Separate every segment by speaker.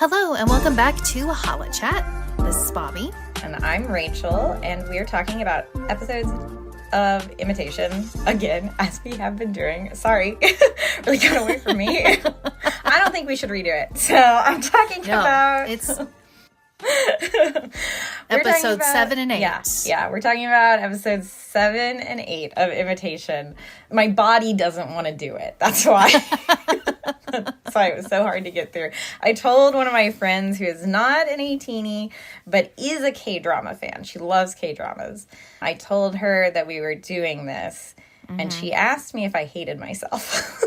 Speaker 1: Hello, and welcome back to Holla Chat. This is Bobby.
Speaker 2: And I'm Rachel, and we're talking about episodes of Imitation, again, as we have been doing. Sorry, really got away from me. I don't think we should redo it. So I'm talking about...
Speaker 1: It's episodes 7 and 8.
Speaker 2: Yeah, we're talking about episodes 7 and 8 of Imitation. My body doesn't want to do it. That's why. That's why it was so hard to get through. I told one of my friends who is not an 18-y, but is a K-drama fan. She loves K-dramas. I told her that we were doing this, and she asked me if I hated myself.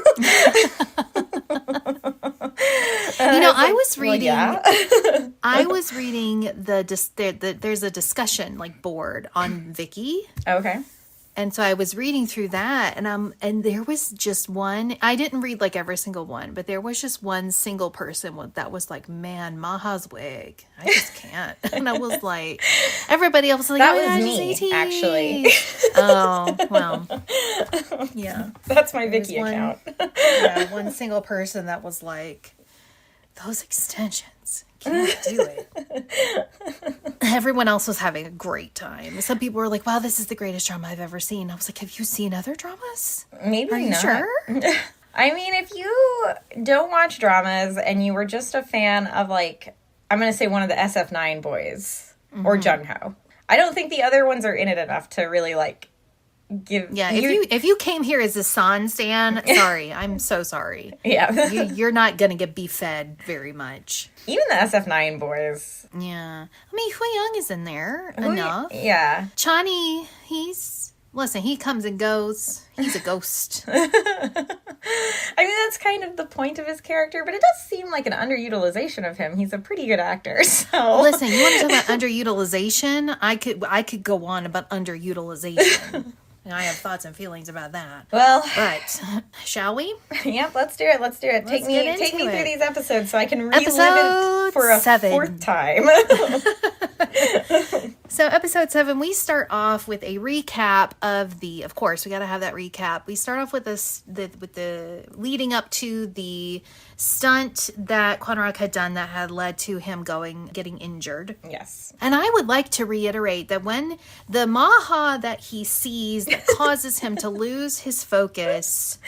Speaker 1: I was reading.
Speaker 2: Well, yeah.
Speaker 1: I was reading there's a discussion board on Viki.
Speaker 2: Okay.
Speaker 1: And so I was reading through that, and there was just one. I didn't read every single one, but there was just one single person that was like, "Man, Maha's wig, I just can't." And I was like, everybody else was like,
Speaker 2: "That
Speaker 1: "Oh,
Speaker 2: was me, actually."
Speaker 1: Oh well, yeah,
Speaker 2: that's my Viki account.
Speaker 1: Yeah, one single person that was like, "Those extensions, can't do it." Everyone else was having a great time. Some people were like, "Wow, this is the greatest drama I've ever seen." I was like, "Have you seen other dramas?
Speaker 2: Maybe
Speaker 1: Are you
Speaker 2: not.
Speaker 1: sure?"
Speaker 2: I mean, if you don't watch dramas and you were just a fan of I'm going to say one of the SF9 boys or Jongho, I don't think the other ones are in it enough to really give.
Speaker 1: Yeah, if you came here as a San stan, sorry, I'm so sorry.
Speaker 2: Yeah,
Speaker 1: you're not gonna get be-fed very much.
Speaker 2: Even the SF9 boys.
Speaker 1: Yeah, I mean, Hui Young is in there enough.
Speaker 2: Yeah,
Speaker 1: Chani, he comes and goes. He's a ghost.
Speaker 2: I mean, that's kind of the point of his character, but it does seem like an underutilization of him. He's a pretty good actor, so...
Speaker 1: Listen, you want to talk about underutilization? I could go on about underutilization. I have thoughts and feelings about that.
Speaker 2: Well...
Speaker 1: But, shall we?
Speaker 2: Yep, let's do it. Take me through these episodes so I can relive
Speaker 1: Episode
Speaker 2: it for a
Speaker 1: 7.
Speaker 2: fourth time.
Speaker 1: So episode 7, we start off with a recap of course, we got to have that recap. We start off with the leading up to the stunt that Kwon had done that had led to him getting injured.
Speaker 2: Yes.
Speaker 1: And I would like to reiterate that when the maha that he sees that causes him to lose his focus,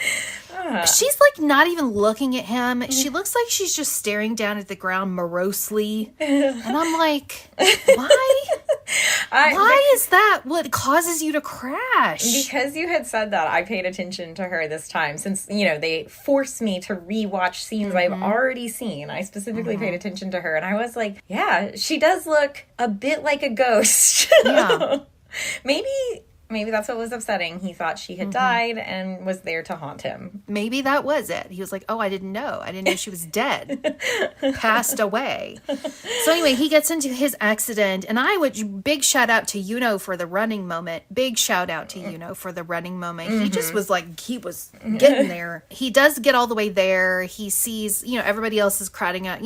Speaker 1: she's not even looking at him. She looks like she's just staring down at the ground morosely. And I'm like, why? Why is that what causes you to crash?
Speaker 2: Because you had said that, I paid attention to her this time. Since, they forced me to rewatch scenes I've already seen. I specifically paid attention to her. And I was like, yeah, she does look a bit like a ghost.
Speaker 1: Yeah.
Speaker 2: Maybe that's what was upsetting. He thought she had died and was there to haunt him.
Speaker 1: Maybe that was it. He was like, oh, I didn't know she was dead. Passed away. So anyway, he gets into his accident, and big shout out to Yuno for the running moment. Big shout out to Yuno for the running moment. He just was he was getting there. He does get all the way there. He sees, everybody else is crowding out,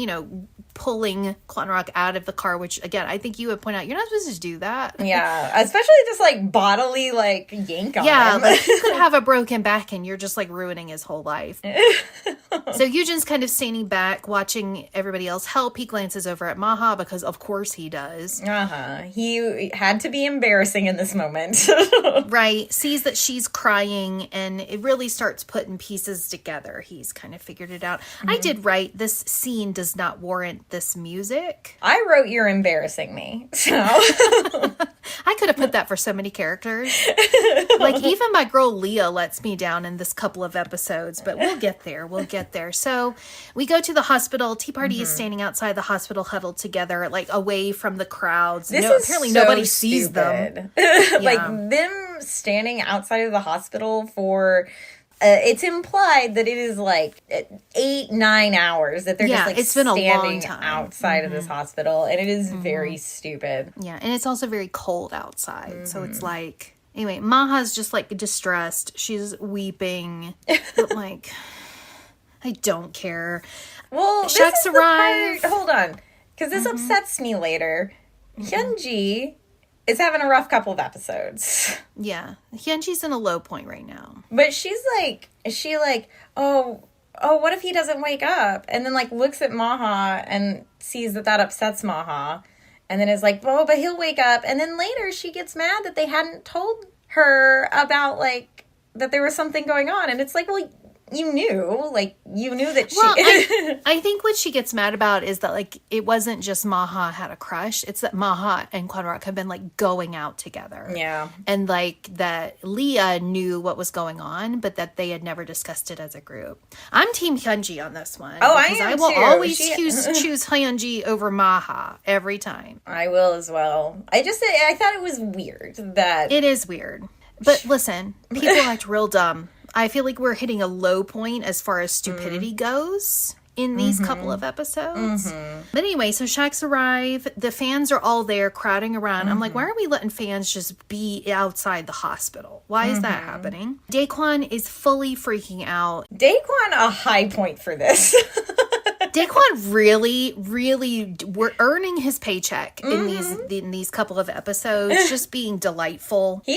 Speaker 1: pulling Kwon out of the car, which again, I think you would point out, you're not supposed to do that.
Speaker 2: Yeah, especially just bodily yank on him.
Speaker 1: Yeah, he could have a broken back and you're just ruining his whole life. So Eugen's kind of standing back, watching everybody else help. He glances over at Maha because of course he does.
Speaker 2: He had to be embarrassing in this moment.
Speaker 1: Right. Sees that she's crying and it really starts putting pieces together. He's kind of figured it out. I did write, this scene does not warrant this music.
Speaker 2: I wrote, you're embarrassing me. So
Speaker 1: I could have put that for so many characters. Even my girl Leah lets me down in this couple of episodes, but we'll get there. So we go to the hospital. Tea Party is standing outside the hospital huddled together, away from the crowds. Apparently nobody sees them.
Speaker 2: Them standing outside of the hospital for... it's implied that it is 8-9 hours that they're
Speaker 1: it's been
Speaker 2: standing
Speaker 1: a long time
Speaker 2: outside of this hospital, and it is very stupid.
Speaker 1: Yeah, and it's also very cold outside, so it's anyway, Maha's just distressed. She's weeping, but I don't care.
Speaker 2: Well,
Speaker 1: Shaq's arrived.
Speaker 2: Hold on, because this upsets me later. Hyunji is having a rough couple of episodes.
Speaker 1: Yeah, Hyunji's in a low point right now.
Speaker 2: But she's oh, what if he doesn't wake up? And then, like, looks at Maha and sees that upsets Maha. And then is like, oh, but he'll wake up. And then later she gets mad that they hadn't told her about, like, that there was something going on. And it's like, well, you knew that she...
Speaker 1: Well, I think what she gets mad about is that, like, it wasn't just Maha had a crush. It's that Maha and Kwon have been, like, going out together.
Speaker 2: Yeah.
Speaker 1: And, like, that Leah knew what was going on, but that they had never discussed it as a group. I'm Team Hyunji on this one.
Speaker 2: Oh, I am,
Speaker 1: because I will
Speaker 2: too.
Speaker 1: always choose Hyunji over Maha every time.
Speaker 2: I will as well. I thought it was weird that...
Speaker 1: It is weird. But listen, people act real dumb. I feel like we're hitting a low point as far as stupidity goes in these couple of episodes. But anyway, so Shaq's arrive. The fans are all there crowding around. I'm like, why are we letting fans just be outside the hospital? Why is that happening? Daekwon is fully freaking out.
Speaker 2: Daekwon, a high point for this.
Speaker 1: Daekwon really we're earning his paycheck in these couple of episodes, just being delightful.
Speaker 2: When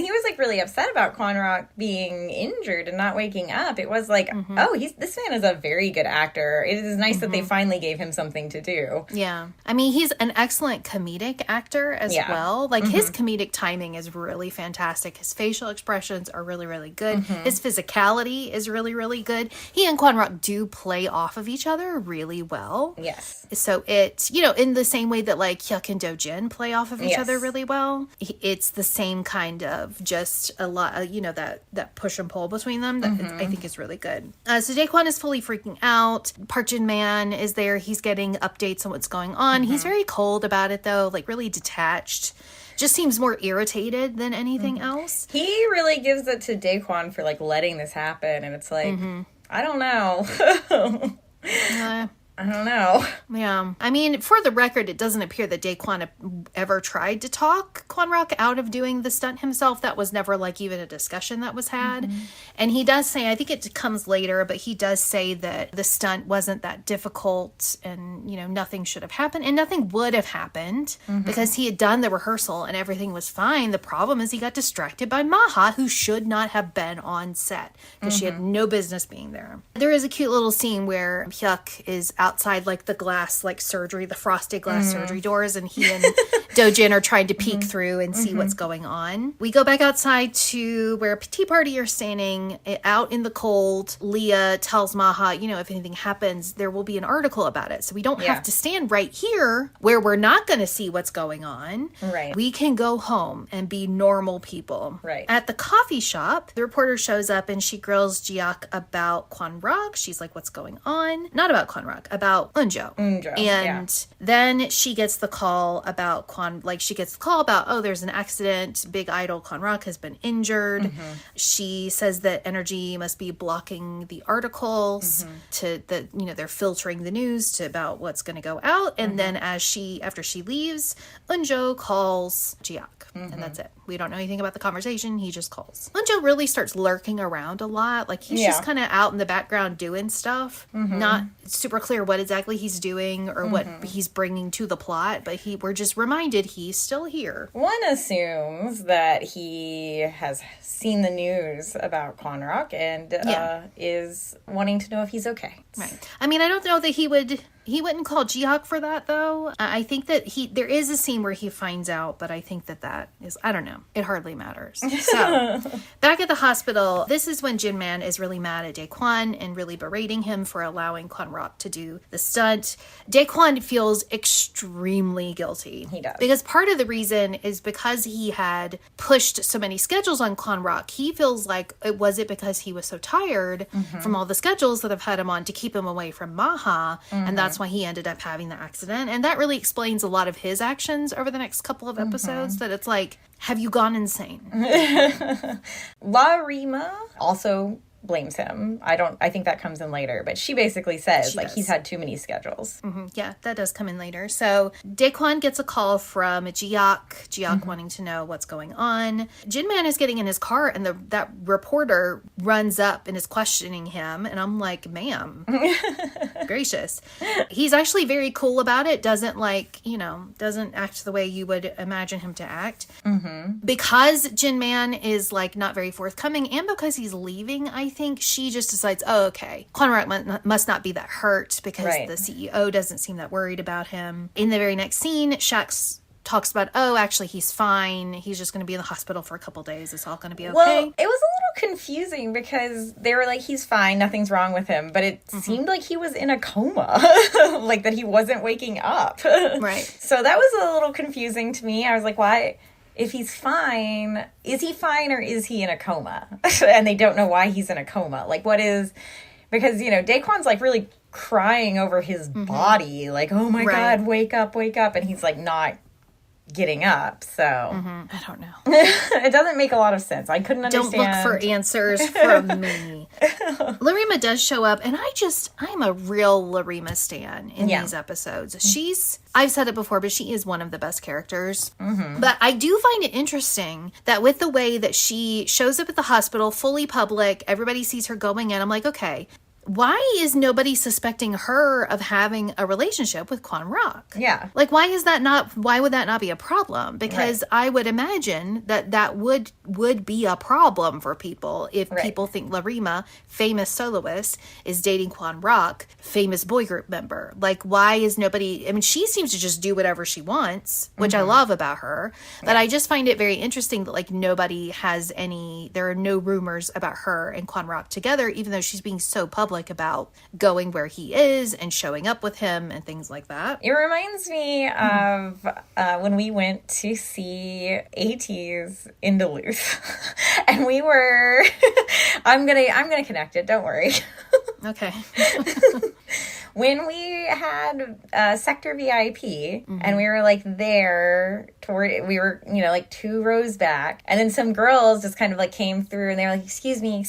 Speaker 2: he was like really upset about Kwon being injured and not waking up, it was like, oh, this man is a very good actor. It is nice that they finally gave him something to do.
Speaker 1: Yeah. I mean, he's an excellent comedic actor as well. Like, his comedic timing is really fantastic. His facial expressions are really, really good. His physicality is really, really good. He and Kwon do play off of each other really well.
Speaker 2: Yes.
Speaker 1: So it's, in the same way that, like, Hyuk and Do-jin play off of each other really well. It's the same kind of just a lot, that push and pull between them that I think is really good. So Daekwon is fully freaking out. Park Jin-man is there. He's getting updates on what's going on. He's very cold about it, though, like really detached. Just seems more irritated than anything else.
Speaker 2: He really gives it to Daekwon for, like, letting this happen. And it's like, I don't know. I don't know.
Speaker 1: Yeah. I mean, for the record, it doesn't appear that Daekwon ever tried to talk Kwon out of doing the stunt himself. That was never, like, even a discussion that was had. And he does say, I think it comes later, but he does say that the stunt wasn't that difficult and, nothing should have happened. And nothing would have happened because he had done the rehearsal and everything was fine. The problem is he got distracted by Maha, who should not have been on set because she had no business being there. There is a cute little scene where Hyuk is outside, like, the glass, like, surgery, the frosted glass surgery doors, and he and Do-jin are trying to peek through and see what's going on. We go back outside to where Tea Party are standing out in the cold. Leah tells Maha, if anything happens, there will be an article about it. So we don't have to stand right here where we're not going to see what's going on.
Speaker 2: Right.
Speaker 1: We can go home and be normal people.
Speaker 2: Right.
Speaker 1: At the coffee shop, the reporter shows up and she grills Jiak about Kwon. She's like, what's going on? Not about Kwon, about Eunjo. And then she gets the call about Kwon, oh, there's an accident. Big idol Kwon has been injured. She says that energy must be blocking the articles they're filtering the news to about what's going to go out. And then after she leaves, Eunjo calls Jiak. And that's it. We don't know anything about the conversation. He just calls. Eunjo really starts lurking around a lot. Like, he's just kind of out in the background doing stuff. Not super clear what exactly he's doing or what he's bringing to the plot, but we're just reminded he's still here.
Speaker 2: One assumes that he has seen the news about Kwon and is wanting to know if he's okay.
Speaker 1: Right. I mean, I don't know that he wouldn't call Jihook for that, though. I think that there is a scene where he finds out, but I think that is, I don't know. It hardly matters. So, back at the hospital, this is when Jin-man is really mad at Daekwon and really berating him for allowing Kwon to do the stunt. Daekwon feels extremely guilty.
Speaker 2: He does.
Speaker 1: Because part of the reason is because he had pushed so many schedules on Kwon. He feels like was it because he was so tired from all the schedules that have had him on to keep him away from Maha, and that's why he ended up having the accident. And that really explains a lot of his actions over the next couple of episodes, that it's like, have you gone insane?
Speaker 2: La Rima also blames him. I think that comes in later, but she basically says he's had too many schedules.
Speaker 1: Yeah, that does come in later. So Daekwon gets a call from Jiak wanting to know what's going on. Jin-man is getting in his car and that reporter runs up and is questioning him, and I'm like, ma'am, gracious. He's actually very cool about it, doesn't act the way you would imagine him to act. Because Jin-man is, like, not very forthcoming, and because he's leaving, I I think she just decides, oh, okay, Kwon Rock must not be that hurt because the CEO doesn't seem that worried about him. In the very next scene, Shaq talks about, oh, actually, he's fine. He's just going to be in the hospital for a couple days. It's all going to be okay.
Speaker 2: Well, it was a little confusing because they were like, he's fine. Nothing's wrong with him. But it seemed like he was in a coma, like that he wasn't waking up.
Speaker 1: Right.
Speaker 2: So that was a little confusing to me. I was like, why? If he's fine, is he fine or is he in a coma? And they don't know why he's in a coma. Like, what is... Because, you know, Daquan's, like, really crying over his body. Like, oh, my God, wake up, wake up. And he's, like, not getting up. So...
Speaker 1: I don't know.
Speaker 2: It doesn't make a lot of sense. I couldn't understand.
Speaker 1: Don't look for answers from me. Larima does show up, and I'm a real Larima stan in these episodes. I've said it before, but she is one of the best characters. But I do find it interesting that with the way that she shows up at the hospital, fully public, everybody sees her going in, I'm like, okay, why is nobody suspecting her of having a relationship with Kwon Rock?
Speaker 2: Yeah.
Speaker 1: Like, why would that not be a problem? Because I would imagine that would be a problem for people if people think Larima, famous soloist, is dating Kwon Rock, famous boy group member. Like, why is nobody... I mean, she seems to just do whatever she wants, which I love about her. But I just find it very interesting that, like, nobody has any... There are no rumors about her and Kwon Rock together, even though she's being so public about going where he is and showing up with him and things like that.
Speaker 2: It reminds me of when we went to see ATEEZ in Duluth. And we were... I'm gonna connect it, don't worry.
Speaker 1: Okay.
Speaker 2: When we had Sector VIP, and we were, like, there we were, you know, like 2 rows back, and then some girls just kind of, like, came through, and they were like, excuse me,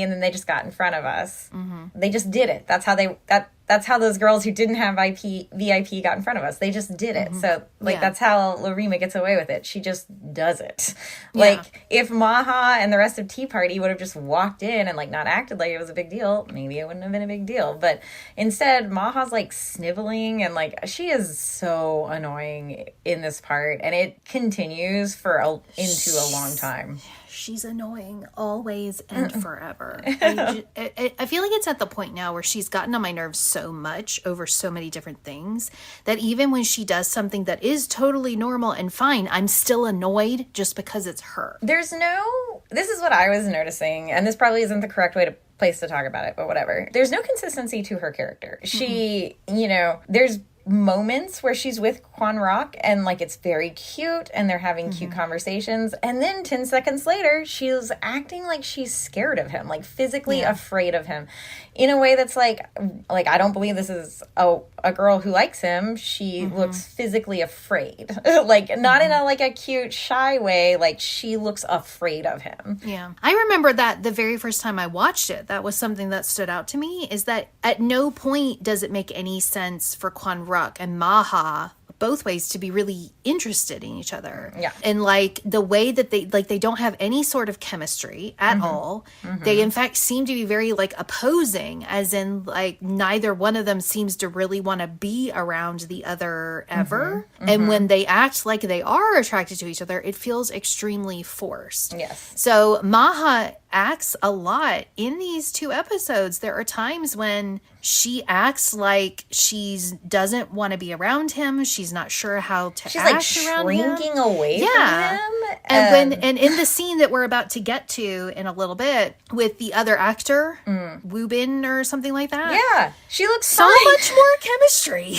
Speaker 2: and then they just got in front of us. They just did it. That's how those girls who didn't have VIP got in front of us. They just did it. So, like, that's how Larima gets away with it. She just does it. Like, if Maha and the rest of Tea Party would have just walked in and, like, not acted like it was a big deal, maybe it wouldn't have been a big deal. But instead, Maha's, like, sniveling, and, like, she is so annoying in this part. And it continues into a long time.
Speaker 1: She's annoying always and forever. I feel like it's at the point now where she's gotten on my nerves so much over so many different things that even when she does something that is totally normal and fine, I'm still annoyed just because it's her.
Speaker 2: This is what I was noticing, and this probably isn't the correct place to talk about it, but whatever. There's no consistency to her character. She, you know, there's moments where she's with Kwon Rock and, like, it's very cute and they're having cute conversations, and then 10 seconds later she's acting like she's scared of him, like physically afraid of him, in a way that's like I don't believe this is a girl who likes him. She looks physically afraid. Like, not in a cute shy way, like she looks afraid of him.
Speaker 1: Yeah. I remember that the very first time I watched it, that was something that stood out to me, is that at no point does it make any sense for Kwon Rock and Maha both ways to be really interested in each other.
Speaker 2: Yeah.
Speaker 1: And, like, the way that they don't have any sort of chemistry at all. They, in fact, seem to be very, like, opposing, as in, like, neither one of them seems to really want to be around the other ever. And when they act like they are attracted to each other, it feels extremely forced.
Speaker 2: Yes.
Speaker 1: So Maha acts a lot in these 2 episodes. There are times when she acts like she doesn't want to be around him. She's not sure how to
Speaker 2: She's
Speaker 1: act
Speaker 2: like
Speaker 1: around
Speaker 2: shrinking
Speaker 1: him.
Speaker 2: away from him.
Speaker 1: And in the scene that we're about to get to in a little bit with the other actor, Woo Bin or something like that.
Speaker 2: Yeah. She looks
Speaker 1: so much more chemistry.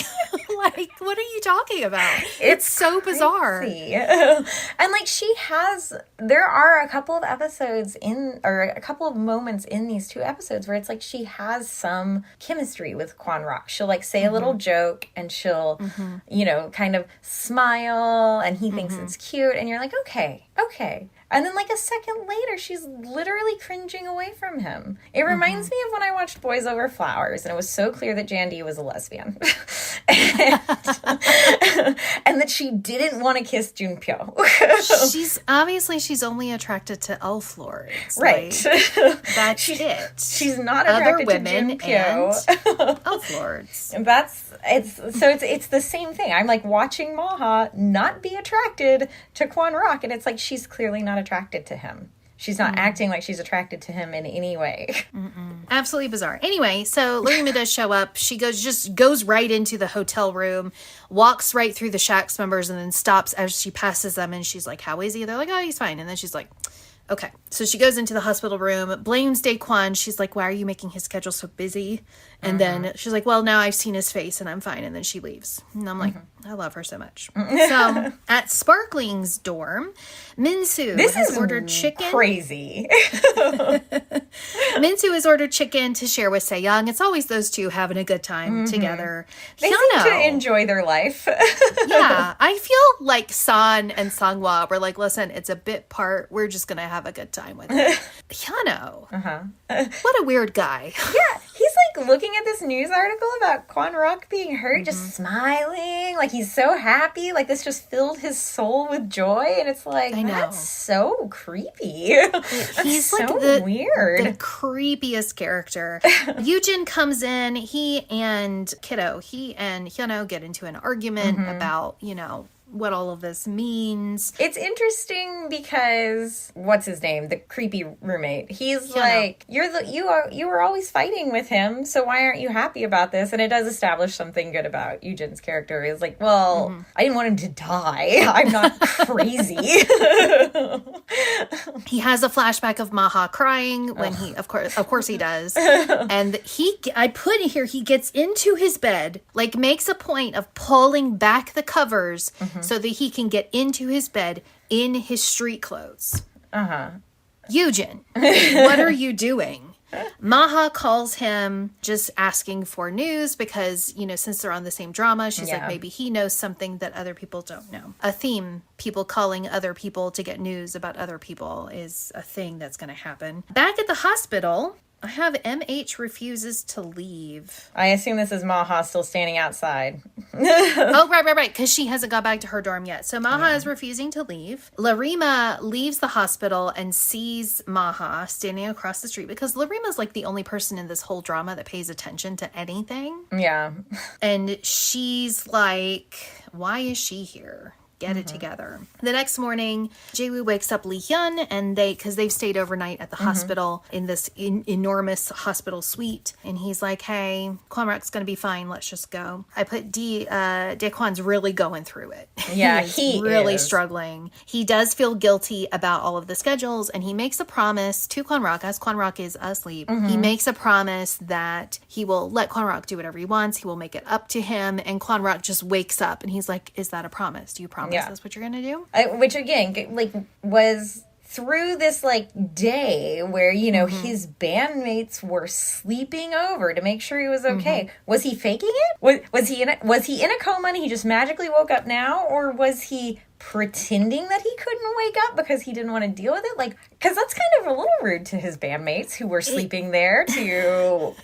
Speaker 1: Like, what are you talking about? It's so bizarre.
Speaker 2: And, like, there are a couple of episodes or a couple of moments in these 2 episodes where it's like she has some chemistry with Kwon Rock. She'll, like, say a little joke, and she'll, you know, kind of smile, and he thinks it's cute, and you're like, okay. And then, like, a second later, she's literally cringing away from him. It reminds me of when I watched Boys Over Flowers, and it was so clear that Jandy was a lesbian. and that she didn't want to kiss Junpyo.
Speaker 1: She's only attracted to elf lords.
Speaker 2: Right.
Speaker 1: Like, that's it.
Speaker 2: She's not attracted
Speaker 1: other
Speaker 2: to
Speaker 1: women
Speaker 2: Junpyo.
Speaker 1: and elf lords.
Speaker 2: And it's the same thing. I'm, like, watching Maha not be attracted to Kwon Rock, and it's like she's clearly not attracted to him. She's not acting like she's attracted to him in any way.
Speaker 1: Absolutely bizarre. Anyway, so Larima does show up. She goes right into the hotel room, walks right through the Shax members, and then stops as she passes them. And she's like, how is he? They're like, oh, he's fine. And then she's like, okay. So she goes into the hospital room, blames Daekwon. She's like, why are you making his schedule so busy? And then she's like, well, now I've seen his face and I'm fine. And then she leaves. And I'm like, I love her so much. So at Sparkling's dorm, Minsu has ordered chicken.
Speaker 2: Crazy.
Speaker 1: Minsu has ordered chicken to share with Sejong. It's always those two having a good time together.
Speaker 2: They seem to enjoy their life.
Speaker 1: Yeah, I feel like San and Sangwa were like, listen, it's a bit part. We're just going to have a good time with it. Hyuno. What a weird guy.
Speaker 2: Yeah, he's like looking at this news article about Kwon Rock being hurt, just smiling. Like he's so happy. Like this just filled his soul with joy. And it's like, that's so creepy.
Speaker 1: He's
Speaker 2: so
Speaker 1: like
Speaker 2: weird.
Speaker 1: The creepiest character. Yujin comes in. He and Hyuno get into an argument about, what all of this means.
Speaker 2: It's interesting because what's his name? The creepy roommate. He's like, you were always fighting with him, so why aren't you happy about this? And it does establish something good about Eugène's character. He's like, well, I didn't want him to die. I'm not crazy.
Speaker 1: He has a flashback of Maha crying when he, of course he does. And I put here, he gets into his bed, like makes a point of pulling back the covers so that he can get into his bed in his street clothes. Yujin, what are you doing? Maha calls him just asking for news because, since they're on the same drama, she's like, maybe he knows something that other people don't know. A theme, people calling other people to get news about other people is a thing that's going to happen. Back at the hospital, I have MH refuses to leave.
Speaker 2: I assume this is Maha still standing outside.
Speaker 1: Oh, right. Because she hasn't got back to her dorm yet. So Maha is refusing to leave. Larima leaves the hospital and sees Maha standing across the street because Larima's like the only person in this whole drama that pays attention to anything.
Speaker 2: Yeah.
Speaker 1: And she's like, why is she here? Get it together. The next morning, Jaewoo wakes up Lee Hyun, and because they've stayed overnight at the hospital in this enormous hospital suite, and he's like, "Hey, Kwonrak's gonna be fine. Let's just go." I put Daekwon's really going through it.
Speaker 2: Yeah,
Speaker 1: he's really struggling. He does feel guilty about all of the schedules, and he makes a promise to Kwonrak as Kwonrak is asleep. He makes a promise that he will let Kwonrak do whatever he wants. He will make it up to him, and Kwonrak just wakes up, and he's like, "Is that a promise? Do you promise?" That's what you're gonna do?
Speaker 2: Which again, was through this day where his bandmates were sleeping over to make sure he was okay. Was he faking it? Was he in a coma and he just magically woke up now, or was he pretending that he couldn't wake up because he didn't want to deal with it? Because that's kind of a little rude to his bandmates who were sleeping there to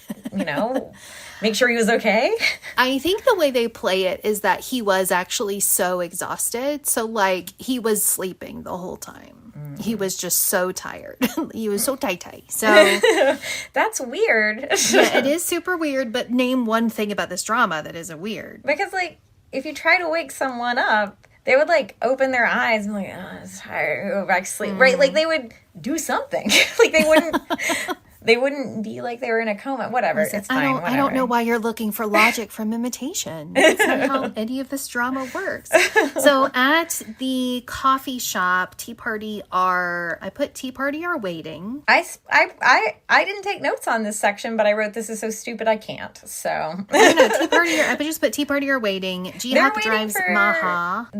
Speaker 2: make sure he was okay.
Speaker 1: I think the way they play it is that he was actually so exhausted. So he was sleeping the whole time. He was just so tired. He was so tight. So
Speaker 2: that's weird.
Speaker 1: Yeah, it is super weird, but name one thing about this drama that isn't weird.
Speaker 2: Because if you try to wake someone up, they would open their eyes and be like, oh, I'm tired, go back to sleep. Right? They would do something. They wouldn't be like they were in a coma. Whatever. It's fine.
Speaker 1: I don't know why you're looking for logic from imitation. That's not how any of this drama works. So at the coffee shop, I put tea party are waiting.
Speaker 2: I didn't take notes on this section, but I wrote, this is so stupid I can't. So
Speaker 1: I just put tea party are waiting. Jihook drives Maha.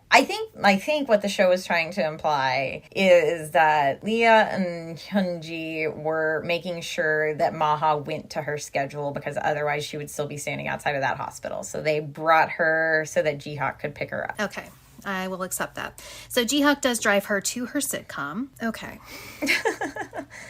Speaker 2: I think what the show is trying to imply is that Leah and Hyunji were making sure that Maha went to her schedule because otherwise she would still be standing outside of that hospital. So they brought her so that Jihook could pick her up.
Speaker 1: Okay. I will accept that. So Jihook does drive her to her sitcom. Okay.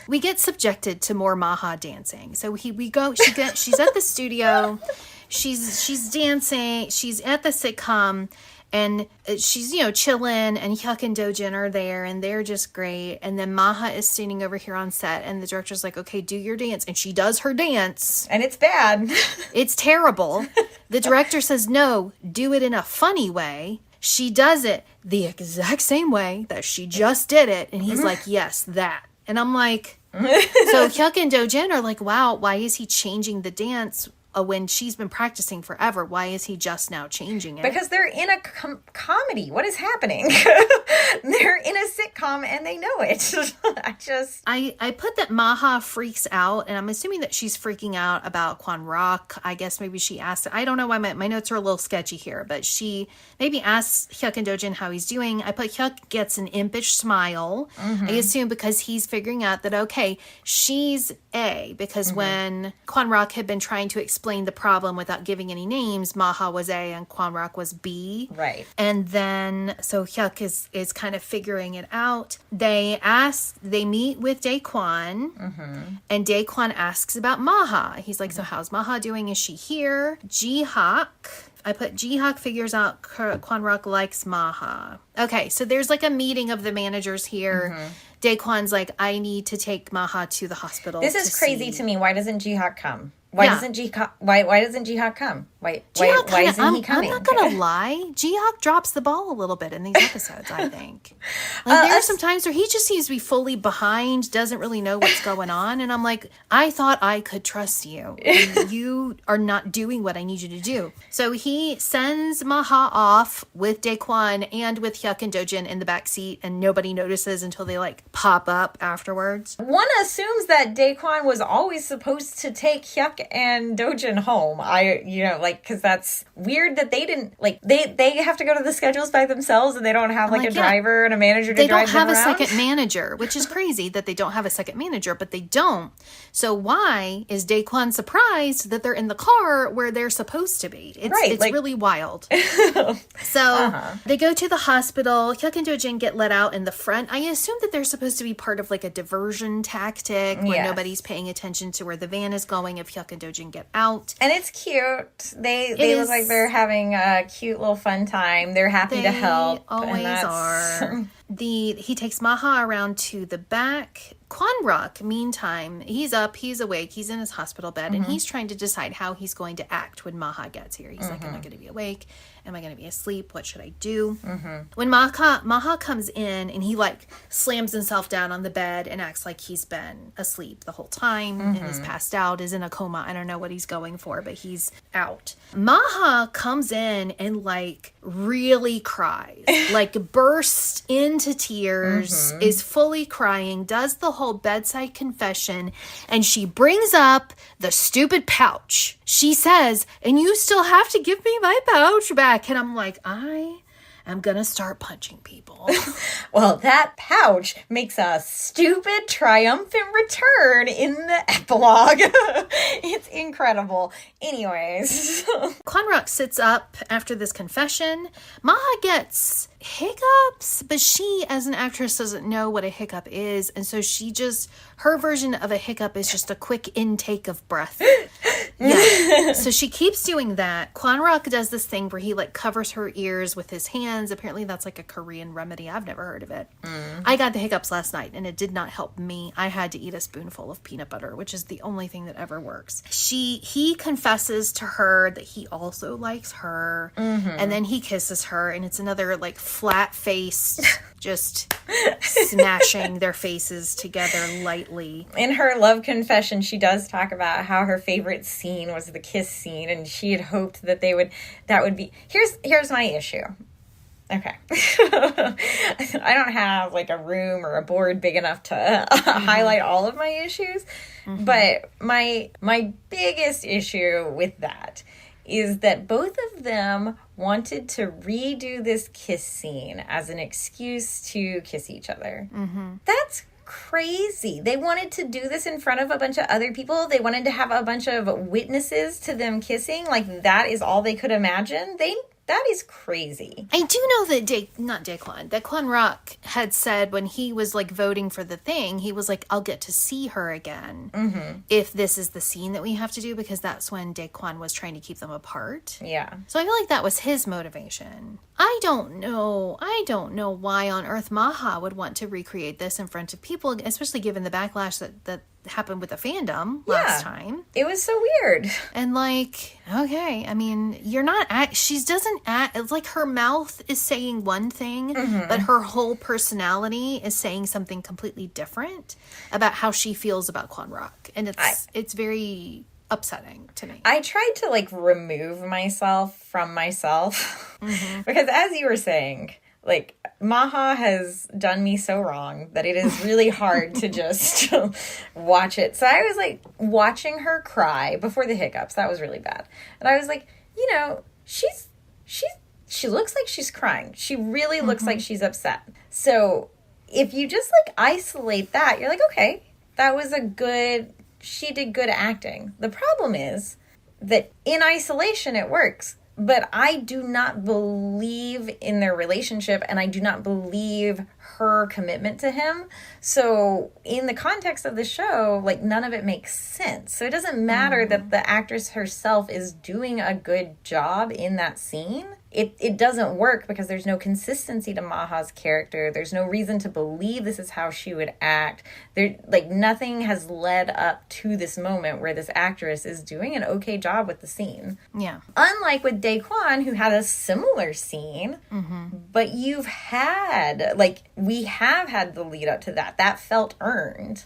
Speaker 1: We get subjected to more Maha dancing. So she's at the studio. She's dancing. She's at the sitcom. And she's, chilling, and Hyuk and Dojin are there, and they're just great. And then Maha is standing over here on set, and the director's like, okay, do your dance. And she does her dance.
Speaker 2: And it's bad.
Speaker 1: It's terrible. The director says, no, do it in a funny way. She does it. the exact same way that she just did it. And he's like, yes, that. And I'm like, so Hyuk and Dojin are like, wow, why is he changing the dance when she's been practicing forever? Why is he just now changing it?
Speaker 2: Because they're in a comedy. What is happening? They're in a sitcom and they know it.
Speaker 1: I put that Maha freaks out, and I'm assuming that she's freaking out about Kwon Rock. I guess maybe she asked, I don't know why my notes are a little sketchy here, but she maybe asks Hyuk and Dojin how he's doing. I put Hyuk gets an impish smile. I assume because he's figuring out that, okay, she's A, because when Kwon Rock had been trying to explain the problem without giving any names, Maha was A and Kwon Rock was B.
Speaker 2: Right.
Speaker 1: And then, so Hyuk is kind of figuring it out. They meet with Daekwon, and Daekwon asks about Maha. He's like, so how's Maha doing? Is she here? Jihak, I put Jihak figures out Kwon Rock likes Maha. Okay, so there's like a meeting of the managers here. Daekwon's like, I need to take Maha to the hospital.
Speaker 2: This is crazy to me. Why doesn't Jihak come? Why doesn't Jihak come? Why isn't he coming?
Speaker 1: I'm not gonna lie. Jihak drops the ball a little bit in these episodes, I think. Like there are some times where he just seems to be fully behind, doesn't really know what's going on, and I'm like, I thought I could trust you. And you are not doing what I need you to do. So he sends Maha off with Daekwon and with Hyuk and Dojin in the back seat, and nobody notices until they like pop up afterwards.
Speaker 2: One assumes that Daekwon was always supposed to take Hyuk and Dojin home. Because that's weird that they didn't, like, they have to go to the schedules by themselves and they don't have like a driver and a manager to drive them around. They don't have a
Speaker 1: second manager, which is crazy that they don't have a second manager, but they don't. So why is Daekwon surprised that they're in the car where they're supposed to be? It's really wild. So they go to the hospital. Hyuk and Dojin get let out in the front. I assume that they're supposed to be part of like a diversion tactic where nobody's paying attention to where the van is going if Hyuk and Dojin get out.
Speaker 2: And it's cute. They look like they're having a cute little fun time. They're happy to help.
Speaker 1: Always are. He takes Maha around to the back. Kwon Rock, meantime, he's up, he's awake, he's in his hospital bed, and he's trying to decide how he's going to act when Maha gets here. He's like, am I going to be awake? Am I going to be asleep? What should I do? When Maha comes in and he like slams himself down on the bed and acts like he's been asleep the whole time and is passed out, is in a coma. I don't know what he's going for, but he's out. Maha comes in and like really cries, like bursts into tears, is fully crying, does the whole bedside confession, and she brings up the stupid pouch. She says, and you still have to give me my pouch back. And I'm like, I am gonna start punching people.
Speaker 2: Well, that pouch makes a stupid triumphant return in the epilogue. It's incredible. Anyways.
Speaker 1: Kwon Rock sits up after this confession. Maha gets hiccups, but she as an actress doesn't know what a hiccup is, and so her version of a hiccup is just a quick intake of breath. So she keeps doing that. Kwon Rock does this thing where he like covers her ears with his hands. Apparently that's like a Korean remedy. I've never heard of it. I got the hiccups last night and it did not help me. I had to eat a spoonful of peanut butter, which is the only thing that ever works. He confesses to her that he also likes her, and then he kisses her, and it's another like flat face, just smashing their faces together lightly.
Speaker 2: In her love confession, she does talk about how her favorite scene was the kiss scene, and she had hoped that that would be. Here's my issue. Okay. I don't have like a room or a board big enough to highlight all of my issues, but my biggest issue with that is that both of them wanted to redo this kiss scene as an excuse to kiss each other. That's crazy. They wanted to do this in front of a bunch of other people. They wanted to have a bunch of witnesses to them kissing. Like, that is all they could imagine. That is crazy.
Speaker 1: I do know that that Kwon Rock had said when he was like voting for the thing, he was like, I'll get to see her again if this is the scene that we have to do, because that's when Daekwon was trying to keep them apart.
Speaker 2: Yeah.
Speaker 1: So I feel like that was his motivation. I don't know why on earth Maha would want to recreate this in front of people, especially given the backlash that happened with the fandom last time.
Speaker 2: It was so weird.
Speaker 1: And like, okay, I mean, you're not she doesn't act, it's like her mouth is saying one thing, but her whole personality is saying something completely different about how she feels about Kwon Rock. And it's very upsetting to me.
Speaker 2: I tried to like remove myself from myself because as you were saying, like, Maha has done me so wrong that it is really hard to just watch it. So I was like watching her cry before the hiccups. That was really bad. And I was like, you know, she looks like she's crying. She really looks like she's upset. So if you just like isolate that, you're like, okay, that was she did good acting. The problem is that in isolation it works. But I do not believe in their relationship, and I do not believe her commitment to him. So in the context of the show, like, none of it makes sense. So it doesn't matter that the actress herself is doing a good job in that scene. It doesn't work because there's no consistency to Maha's character. There's no reason to believe this is how she would act. Like, nothing has led up to this moment where this actress is doing an okay job with the scene.
Speaker 1: Yeah.
Speaker 2: Unlike with Daekwon, who had a similar scene, but we have had the lead up to that. That felt earned.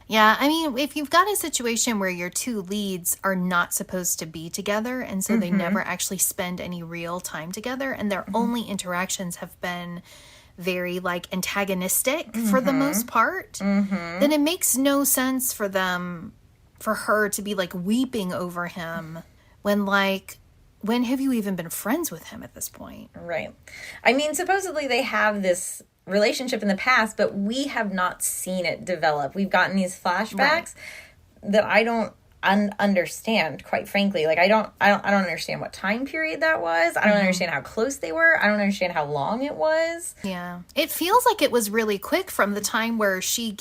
Speaker 1: Yeah, I mean, if you've got a situation where your two leads are not supposed to be together, and so they never actually spend any real time together, and their only interactions have been very, like, antagonistic for the most part, then it makes no sense for her to be, like, weeping over him when, like, when have you even been friends with him at this point?
Speaker 2: Right. I mean, supposedly they have this relationship in the past, but we have not seen it develop. We've gotten these flashbacks that I don't understand, quite frankly. Like, I don't understand what time period that was. I don't understand how close they were. I don't understand how long it was.
Speaker 1: Yeah. It feels like it was really quick from the time where she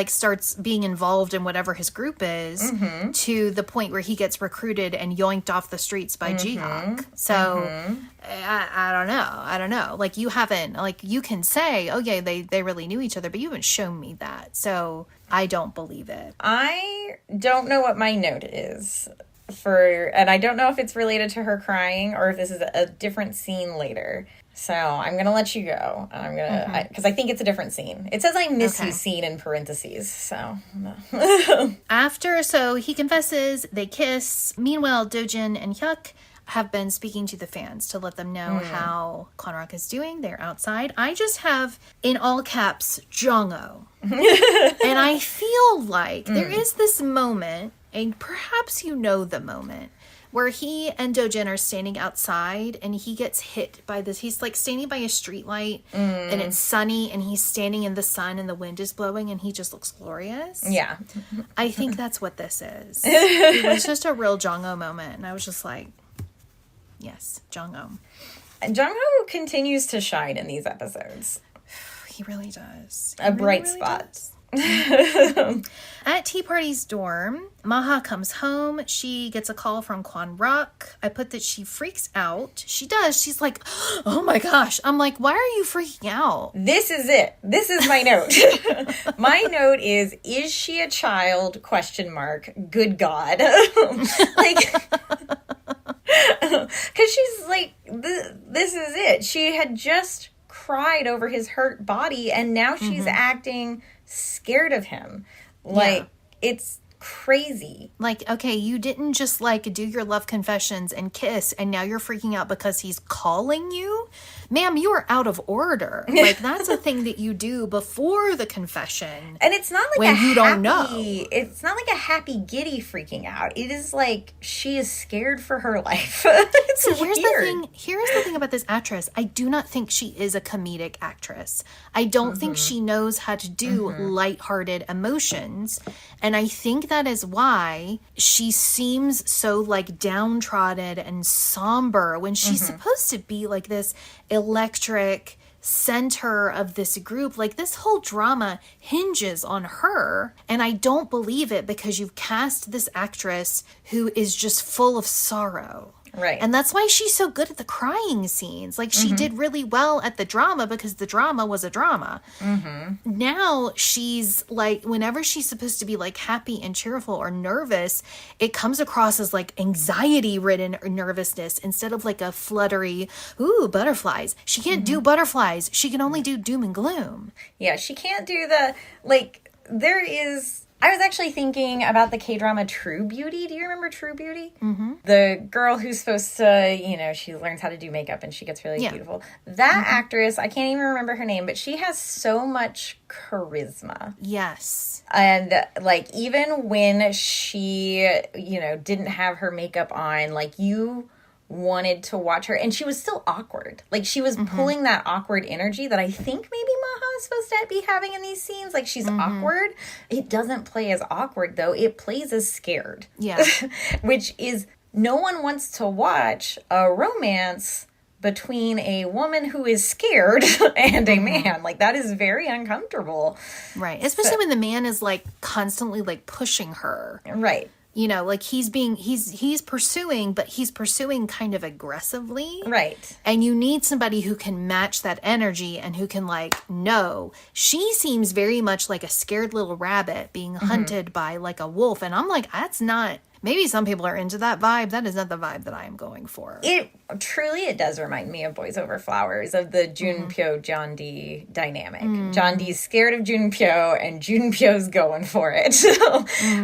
Speaker 1: starts being involved in whatever his group is to the point where he gets recruited and yoinked off the streets by Jihak. So I don't know. Like, you haven't, like, you can say, oh yeah, they really knew each other, but you haven't shown me that. So I don't believe it.
Speaker 2: I don't know what my note is and I don't know if it's related to her crying or if this is a different scene later. So I'm going to let you go. I'm going to, because I think it's a different scene. It says I miss you scene in parentheses. So
Speaker 1: so he confesses, they kiss. Meanwhile, Dojin and Hyuk have been speaking to the fans to let them know how Kwon Rock is doing. They're outside. I just have, in all caps, jongho. And I feel like there is this moment, and perhaps you know the moment, where he and Dojin are standing outside and he gets hit by this. He's like standing by a streetlight and it's sunny and he's standing in the sun and the wind is blowing and he just looks glorious.
Speaker 2: Yeah.
Speaker 1: I think that's what this is. It was just a real jongho moment. And I was just like, yes, jongho.
Speaker 2: Jongho continues to shine in these episodes.
Speaker 1: He really does.
Speaker 2: A bright spot.
Speaker 1: Does. At Tea Party's dorm, Maha comes home. She gets a call from Kwon Rock. I put that she freaks out. She does. She's like, oh my gosh. I'm like, why are you freaking out?
Speaker 2: This is it. This is my note. My note is she a child? Question mark. Good God. Like, because she's like, this is it. She had just cried over his hurt body and now she's acting scared of him. Like, it's crazy.
Speaker 1: Like, okay, you didn't just like do your love confessions and kiss and now you're freaking out because he's calling you? Ma'am, you are out of order. Like, that's a thing that you do before the confession.
Speaker 2: And it's not like
Speaker 1: when you don't know.
Speaker 2: It's not like a happy giddy freaking out. It is like she is scared for her life. It's
Speaker 1: so
Speaker 2: weird.
Speaker 1: Here's the thing about this actress. I do not think she is a comedic actress. I don't think she knows how to do lighthearted emotions. And I think that is why she seems so like downtrodden and somber when she's supposed to be like this electric center of this group. Like, this whole drama hinges on her, and I don't believe it because you've cast this actress who is just full of sorrow.
Speaker 2: Right.
Speaker 1: And that's why she's so good at the crying scenes. Like, she did really well at the drama because the drama was a drama. Now she's like, whenever she's supposed to be like happy and cheerful or nervous, it comes across as like anxiety-ridden nervousness instead of like a fluttery, ooh, butterflies. She can't do butterflies. She can only do doom and gloom.
Speaker 2: Yeah, she can't do the, like, there is... I was actually thinking about the K-drama True Beauty. Do you remember True Beauty? The girl who's supposed to, you know, she learns how to do makeup and she gets really beautiful. That actress, I can't even remember her name, but she has so much charisma.
Speaker 1: Yes.
Speaker 2: And, like, even when she, you know, didn't have her makeup on, like, you wanted to watch her, and she was still awkward. Like, she was pulling that awkward energy that I think maybe Maha is supposed to be having in these scenes. Like, she's awkward. It doesn't play as awkward, though. It plays as scared.
Speaker 1: Yeah.
Speaker 2: Which is, no one wants to watch a romance between a woman who is scared and a man. Like, that is very uncomfortable.
Speaker 1: Right. Especially when the man is, like, constantly, like, pushing her.
Speaker 2: Right.
Speaker 1: You know, like, he's pursuing, but he's pursuing kind of aggressively.
Speaker 2: Right.
Speaker 1: And you need somebody who can match that energy and who can, like, no. She seems very much like a scared little rabbit being hunted by, like, a wolf. And I'm like, that's not... Maybe some people are into that vibe. That is not the vibe that I am going for.
Speaker 2: It does remind me of Boys Over Flowers, of the Junpyo John D dynamic. John D's scared of Junpyo, and Junpyo's going for it.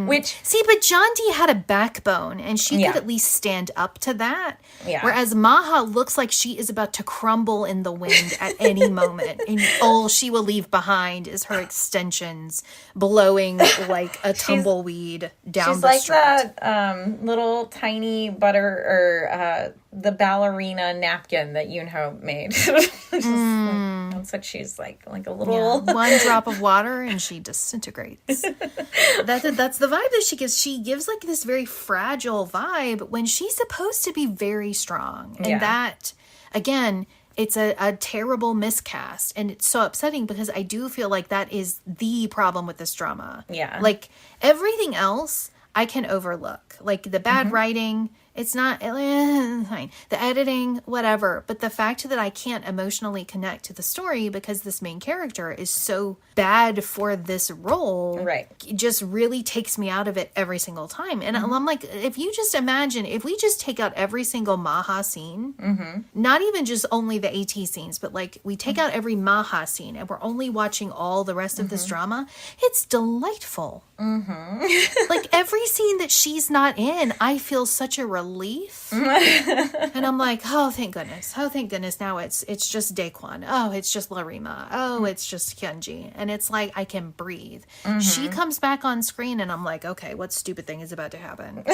Speaker 2: Which,
Speaker 1: see, but John D had a backbone, and she could at least stand up to that.
Speaker 2: Yeah.
Speaker 1: Whereas Maha looks like she is about to crumble in the wind at any moment, and all she will leave behind is her extensions blowing like a tumbleweed down the street.
Speaker 2: She's like that little tiny butter or the ballerina napkin that Yoonho made. That's what she's like a little...
Speaker 1: Yeah, one drop of water and she disintegrates. That's the vibe that she gives. She gives like this very fragile vibe when she's supposed to be very strong. And that, again... It's a terrible miscast, and it's so upsetting because I do feel like that is the problem with this drama.
Speaker 2: Yeah.
Speaker 1: Like, everything else I can overlook. Like, the bad writing, it's not, fine. The editing, whatever. But the fact that I can't emotionally connect to the story because this main character is so bad for this role,
Speaker 2: right,
Speaker 1: it just really takes me out of it every single time. And I'm like, if you just imagine, if we just take out every single Maha scene, not even just only the AT scenes, but like we take out every Maha scene and we're only watching all the rest of this drama, it's delightful. Like, every scene that she's not in, I feel such a relief. And I'm like, oh, thank goodness. Oh, thank goodness. Now it's just Daekwon. Oh, it's just Larima. Oh, it's just Hyunji. And it's like, I can breathe. She comes back on screen and I'm like, okay, what stupid thing is about to happen?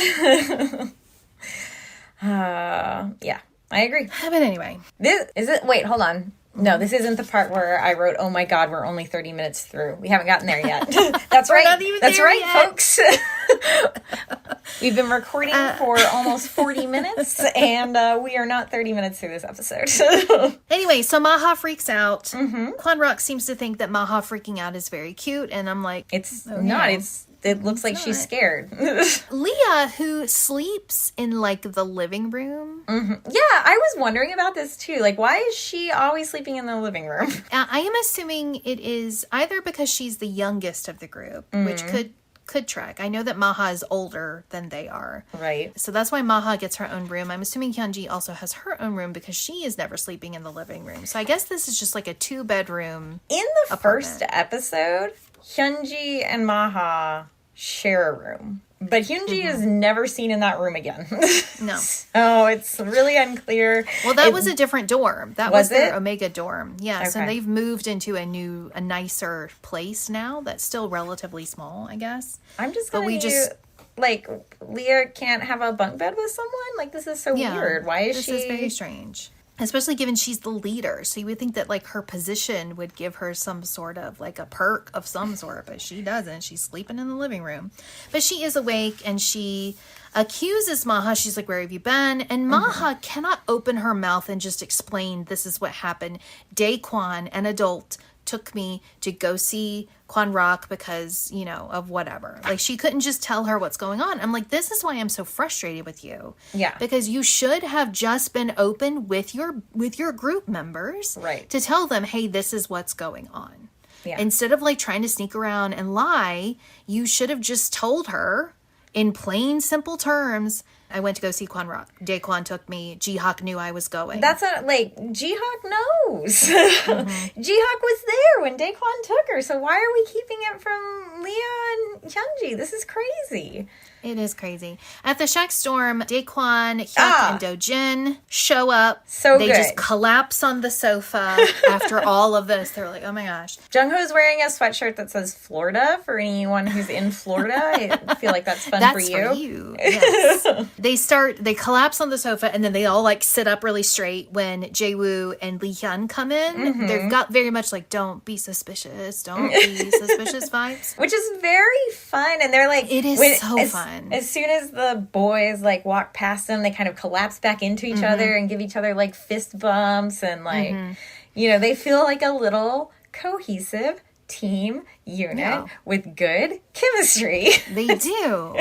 Speaker 2: Yeah, I agree.
Speaker 1: But anyway.
Speaker 2: This is it. Wait, hold on. No, this isn't the part where I wrote, oh my God, we're only 30 minutes through. We haven't gotten there yet. That's right.
Speaker 1: Not even
Speaker 2: That's
Speaker 1: there
Speaker 2: right,
Speaker 1: yet.
Speaker 2: folks. We've been recording for almost 40 minutes, and we are not 30 minutes through this episode.
Speaker 1: Anyway, so Maha freaks out. Kwon Rock seems to think that Maha freaking out is very cute, and I'm like...
Speaker 2: It's not.
Speaker 1: Yeah.
Speaker 2: It looks like she's scared.
Speaker 1: Leah, who sleeps in, like, the living room.
Speaker 2: Yeah, I was wondering about this, too. Like, why is she always sleeping in the living room?
Speaker 1: I am assuming it is either because she's the youngest of the group, which could track. I know that Maha is older than they are.
Speaker 2: Right.
Speaker 1: So that's why Maha gets her own room. I'm assuming Hyunji also has her own room because she is never sleeping in the living room. So I guess this is just like a 2-bedroom
Speaker 2: In the first episode, Hyunji and Maha share a room. But Hyunji is never seen in that room again.
Speaker 1: No.
Speaker 2: Oh, it's really unclear.
Speaker 1: Well, that was a different dorm. That was their
Speaker 2: it?
Speaker 1: Omega dorm. Yeah, so
Speaker 2: Okay.
Speaker 1: they've moved into a nicer place now that's still relatively small, I guess.
Speaker 2: I'm just
Speaker 1: But
Speaker 2: gonna
Speaker 1: we just...
Speaker 2: like, Leah can't have a bunk bed with someone? Like, this is so weird. Why is
Speaker 1: this
Speaker 2: she...
Speaker 1: This is very strange. Especially given she's the leader. So you would think that, like, her position would give her some sort of, like, a perk of some sort. But she doesn't. She's sleeping in the living room. But she is awake and she accuses Maha. She's like, where have you been? And Maha cannot open her mouth and just explain this is what happened. Daekwon, an adult, took me to go see Kwon Rock because, of whatever. Like, she couldn't just tell her what's going on. I'm like, this is why I'm so frustrated with you.
Speaker 2: Yeah.
Speaker 1: Because you should have just been open with your group members.
Speaker 2: Right.
Speaker 1: To tell them, hey, this is what's going on.
Speaker 2: Yeah.
Speaker 1: Instead of like trying to sneak around and lie, you should have just told her in plain, simple terms, I went to go see Kwon Rock. Daekwon took me. Ji-Hak knew I was going.
Speaker 2: That's not, like, Ji-Hak knows. Ji-Hak was there when Daekwon took her, so why are we keeping it from Leah and Hyunji? This is crazy.
Speaker 1: It is crazy. At the Shack Storm, Daekwon, Hyuk, and Dojin show up.
Speaker 2: So
Speaker 1: they
Speaker 2: good.
Speaker 1: just collapse on the sofa after all of this. They're like, oh my gosh.
Speaker 2: Jongho's wearing a sweatshirt that says Florida for anyone who's in Florida. I feel like that's fun for you.
Speaker 1: That's for you. Yes. They collapse on the sofa, and then they all like sit up really straight when Jae-woo and Lee Hyun come in. They've got very much like, don't be suspicious vibes.
Speaker 2: Which is very fun. And they're like,
Speaker 1: it is so fun.
Speaker 2: As soon as the boys like walk past them, they kind of collapse back into each other and give each other like fist bumps and like, they feel like a little cohesive team unit with good chemistry.
Speaker 1: They do.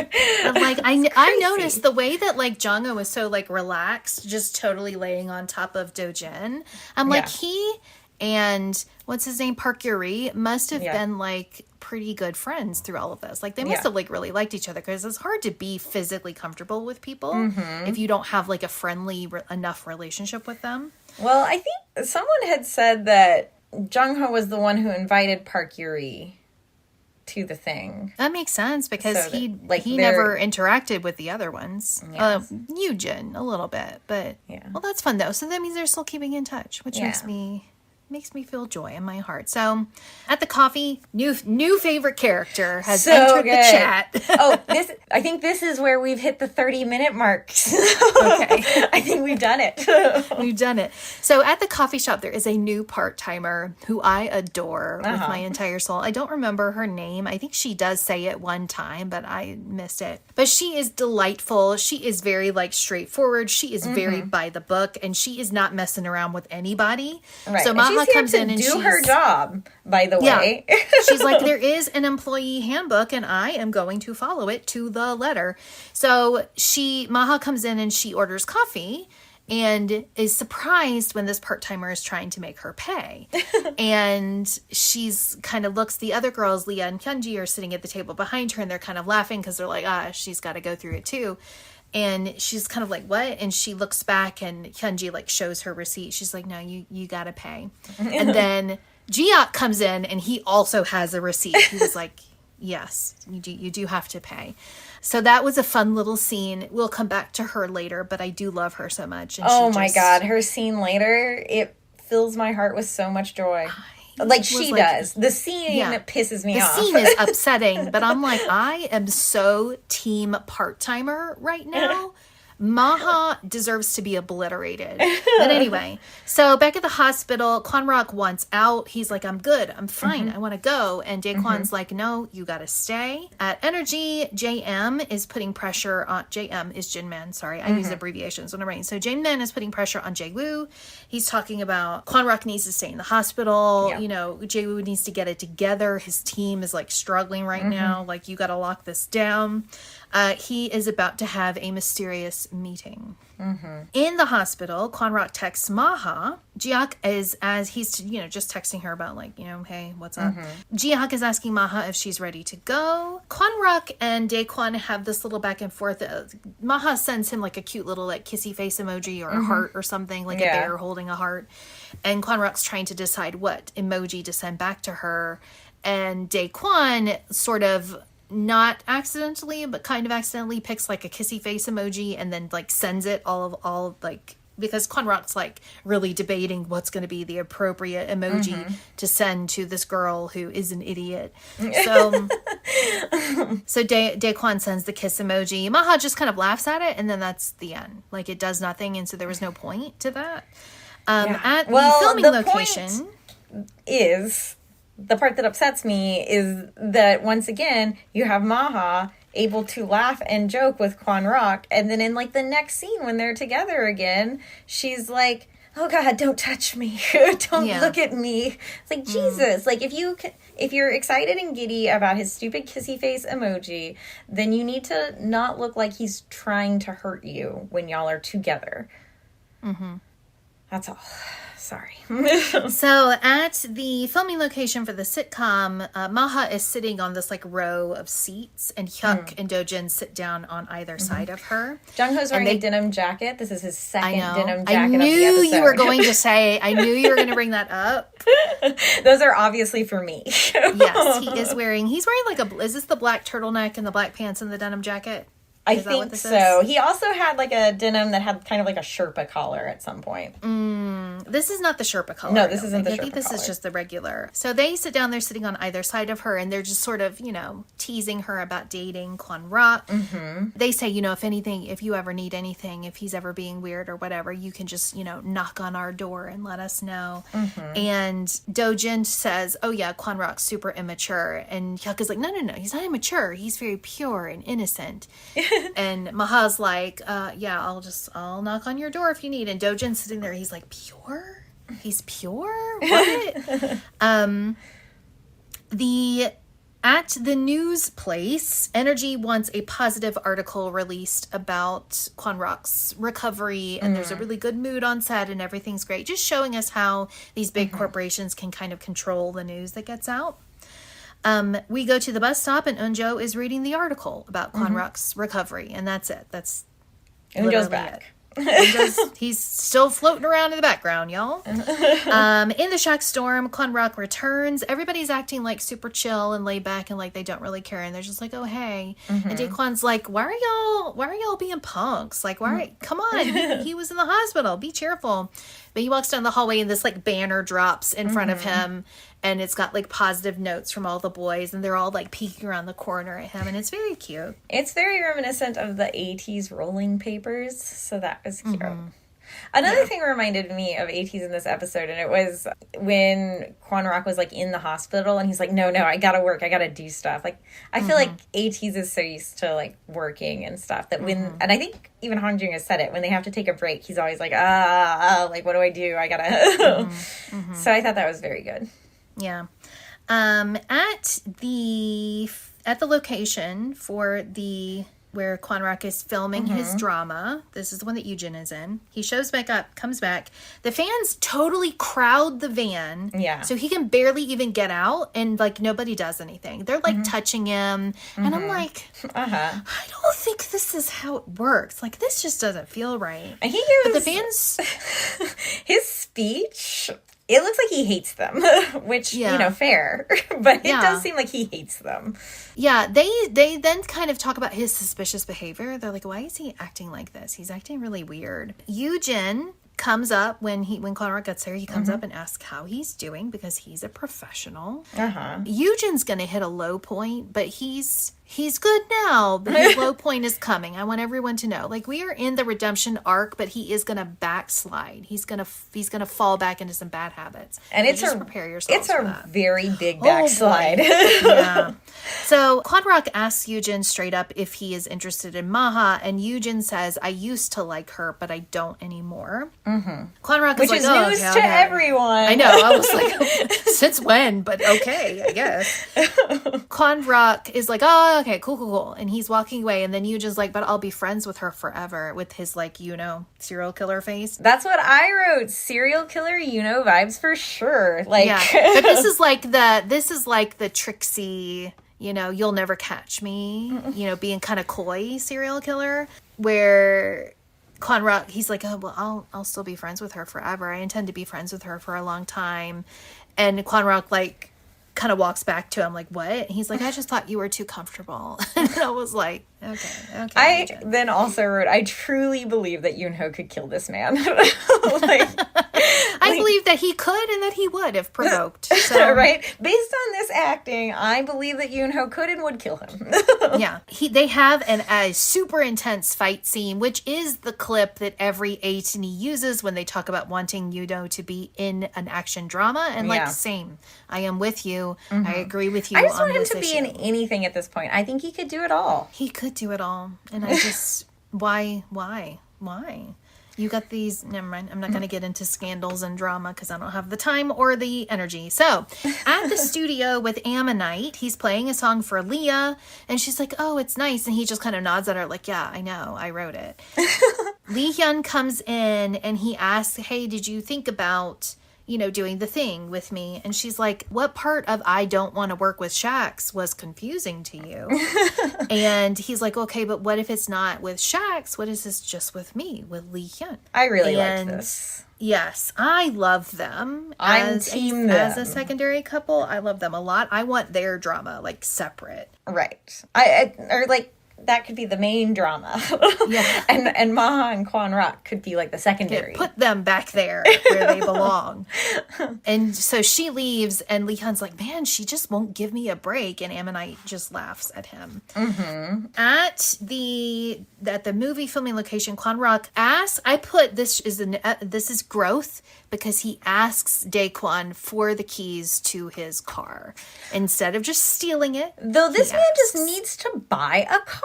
Speaker 1: But, like, I noticed the way that like Jongho was so like relaxed, just totally laying on top of Dojin. I'm like, he and what's his name, Park Yuri, must have been like pretty good friends through all of this. Like, they must have like really liked each other, because it's hard to be physically comfortable with people if you don't have like a friendly enough relationship with them.
Speaker 2: Well, I think someone had said that Jongho was the one who invited Park Yuri to the thing.
Speaker 1: That makes sense, because
Speaker 2: So
Speaker 1: he
Speaker 2: that,
Speaker 1: never interacted with the other ones.
Speaker 2: Yes.
Speaker 1: Yujin a little bit, but well, that's fun though. So that means they're still keeping in touch, which makes me feel joy in my heart. So at the coffee, new favorite character has entered the chat.
Speaker 2: I think this is where we've hit the 30-minute mark.
Speaker 1: Okay.
Speaker 2: I think we've done it.
Speaker 1: We've done it. So at the coffee shop, there is a new part-timer who I adore with my entire soul. I don't remember her name. I think she does say it one time, but I missed it. But she is delightful. She is very like straightforward. She is very by the book, and she is not messing around with anybody.
Speaker 2: Right.
Speaker 1: So Maha comes in and
Speaker 2: do her job, by the way.
Speaker 1: She's like, there is an employee handbook and I am going to follow it to the letter. So Maha comes in and she orders coffee and is surprised when this part-timer is trying to make her pay. And she's kind of looks, the other girls, Leah and Hyunji, are sitting at the table behind her, and they're kind of laughing because they're like, she's got to go through it too. And she's kind of like, what? And she looks back and Hyunji like shows her receipt. She's like, no, you got to pay. And then Ji-Hak comes in and he also has a receipt. He was like, yes, you do have to pay. So that was a fun little scene. We'll come back to her later, but I do love her so much. And
Speaker 2: my God. Her scene later, it fills my heart with so much joy. Like she does. The scene pisses me off.
Speaker 1: The scene is upsetting, but I'm like, I am so team part-timer right now. Maha deserves to be obliterated. But anyway, so back at the hospital, Kwon Rock wants out. He's like, I'm good. I'm fine. I want to go. And Daekwon's like, no, you got to stay. At Energy, JM is putting pressure on... JM is Jinman. Sorry, I use abbreviations when I'm writing. So Jinman is putting pressure on Jae-woo. He's talking about Kwon Rock needs to stay in the hospital. Yeah. Jae-woo needs to get it together. His team is like struggling right now. Like, you got to lock this down. He is about to have a mysterious meeting. In the hospital, Kwon Rock texts Maha. Ji-Hak is, as he's, just texting her about like, hey, what's up? Ji-Hak is asking Maha if she's ready to go. Kwon Rock and Daekwon have this little back and forth. Maha sends him like a cute little like kissy face emoji or a heart or something, like a bear holding a heart. And Kwon Rock's trying to decide what emoji to send back to her. And Daekwon sort of... not accidentally, but kind of accidentally picks like a kissy face emoji and then like sends it all like, because Kwon Rock's like really debating what's going to be the appropriate emoji to send to this girl who is an idiot. So, Daekwon sends the kiss emoji. Maha just kind of laughs at it, and then that's the end. Like, it does nothing, and so there was no point to that. At the filming location
Speaker 2: is... the part that upsets me is that, once again, you have Maha able to laugh and joke with Kwon Rock, and then in, like, the next scene when they're together again, she's like, oh God, don't touch me. Don't look at me. It's like, Jesus, like if you're excited and giddy about his stupid kissy face emoji, then you need to not look like he's trying to hurt you when y'all are together. Mm-hmm. That's all. Sorry.
Speaker 1: So at the filming location for the sitcom, Maha is sitting on this like row of seats, and Hyuk and Dojin sit down on either side of her.
Speaker 2: Jongho's wearing a denim jacket. This is his second denim jacket
Speaker 1: I knew
Speaker 2: of the episode.
Speaker 1: you were going to say. I knew you were going to bring that up.
Speaker 2: Those are obviously for me.
Speaker 1: Yes, he's wearing like is this the black turtleneck and the black pants and the denim jacket?
Speaker 2: I think so. He also had like a denim that had kind of like a Sherpa collar at some point.
Speaker 1: This is not the Sherpa collar.
Speaker 2: No, this isn't the Sherpa collar.
Speaker 1: I think this is just the regular. So they sit down, they're sitting on either side of her, and they're just sort of, teasing her about dating Kwon Rock. Mm-hmm. They say, if you ever need anything, if he's ever being weird or whatever, you can just, knock on our door and let us know. Mm-hmm. And Dojin says, oh yeah, Kwon Rock's super immature. And Hyuk is like, no, he's not immature. He's very pure and innocent. And Maha's like, I'll knock on your door if you need. And Dojin's sitting there. He's like, pure? He's pure? What? At the news place, Energy wants a positive article released about Kwon Rock's recovery. And there's a really good mood on set and everything's great. Just showing us how these big corporations can kind of control the news that gets out. We go to the bus stop, and Eunjo is reading the article about Kwon Rock's recovery, and that's it. That's
Speaker 2: Eunjo's back.
Speaker 1: He's still floating around in the background, y'all. In the shock storm, Kwon Rock returns. Everybody's acting like super chill and laid back and like they don't really care, and they're just like, oh hey. And Daekwon's like, why are y'all being punks? Like, come on, he was in the hospital, be cheerful. But he walks down the hallway and this like banner drops in front of him, and it's got like positive notes from all the boys, and they're all like peeking around the corner at him, and it's very cute.
Speaker 2: It's very reminiscent of the 80s rolling papers, so that was cute. Another thing reminded me of 80s in this episode, and it was when Kwon Rock was like in the hospital, and he's like, no, I gotta work, I gotta do stuff. Like, I feel like 80s is so used to like working and stuff that when, and I think even Hong Jung has said it, when they have to take a break, he's always like, like, what do? I gotta. So I thought that was very good.
Speaker 1: Yeah. At the location where Kwon Rock is filming his drama, this is the one that Yoojin is in. He shows back up, comes back. The fans totally crowd the van. Yeah. So he can barely even get out, and like nobody does anything. They're like touching him. And I'm like, I don't think this is how it works. Like, this just doesn't feel right.
Speaker 2: And
Speaker 1: but the fans
Speaker 2: his speech, it looks like he hates them, which, fair. But it does seem like he hates them. Yeah,
Speaker 1: they then kind of talk about his suspicious behavior. They're like, why is he acting like this? He's acting really weird. Yoojin comes up when Kwon Rock gets there. He comes up and asks how he's doing because he's a professional. Yoojin's going to hit a low point, but he's good now, but his low point is coming. I want everyone to know. Like, we are in the redemption arc, but he is going to backslide. He's going to fall back into some bad habits.
Speaker 2: And
Speaker 1: just prepare yourselves for that.
Speaker 2: Very big backslide.
Speaker 1: Yeah. So Kwon Rock asks Yoojin straight up if he is interested in Maha, and Yoojin says, I used to like her, but I don't anymore. Kwon Rock is
Speaker 2: Which
Speaker 1: like,
Speaker 2: is news to everyone.
Speaker 1: I know. I was like, since when? But okay, I guess. Kwon Rock is like, oh, okay, cool. And he's walking away, and then Yoojin's like, but I'll be friends with her forever, with his like, serial killer face.
Speaker 2: That's what I wrote. Serial killer, vibes for sure. Like,
Speaker 1: but this is like the tricksy, you'll never catch me, being kind of coy serial killer, where Kwon Rock, he's like, oh, well, I'll still be friends with her forever. I intend to be friends with her for a long time. And Kwon Rock, like, kind of walks back to him like, what? And he's like, I just thought you were too comfortable. And I was like, okay.
Speaker 2: I then also wrote, I truly believe that Yoonho could kill this man. I
Speaker 1: believe that he could and that he would if provoked. So.
Speaker 2: Right? Based on this acting, I believe that Yoonho could and would kill him.
Speaker 1: Yeah. They have a super intense fight scene, which is the clip that every A&E uses when they talk about wanting Yoonho to be in an action drama. And same. I am with you. I agree with you on this issue.
Speaker 2: I just want him to be in anything at this point. I think he could do it all.
Speaker 1: He could do it all. And I just, why? You got these. Never mind. I'm not going to get into scandals and drama because I don't have the time or the energy. So, at the studio with Ammonite, he's playing a song for Leah, and she's like, "Oh, it's nice." And he just kind of nods at her, like, "Yeah, I know. I wrote it." Lee Hyun comes in and he asks, "Hey, did you think about, doing the thing with me?" And she's like, "What part of I don't want to work with Shax was confusing to you?" And he's like, "Okay, but what if it's not with Shax? What is this just with me, with Lee Hyun?"
Speaker 2: I really like this.
Speaker 1: Yes, I love them.
Speaker 2: I'm team them.
Speaker 1: As a secondary couple, I love them a lot. I want their drama, like, separate.
Speaker 2: Right. That could be the main drama.
Speaker 1: Yeah.
Speaker 2: And Maha and Kwon Rock could be like the secondary.
Speaker 1: Yeah, put them back there where they belong. And so she leaves, and Lee Hyun's like, "Man, she just won't give me a break." And Ammonite just laughs at him. Mm-hmm. At the movie filming location, Kwon Rock asks, I put this is growth, because he asks Daekwon for the keys to his car instead of just stealing it.
Speaker 2: Though this man just needs to buy a car.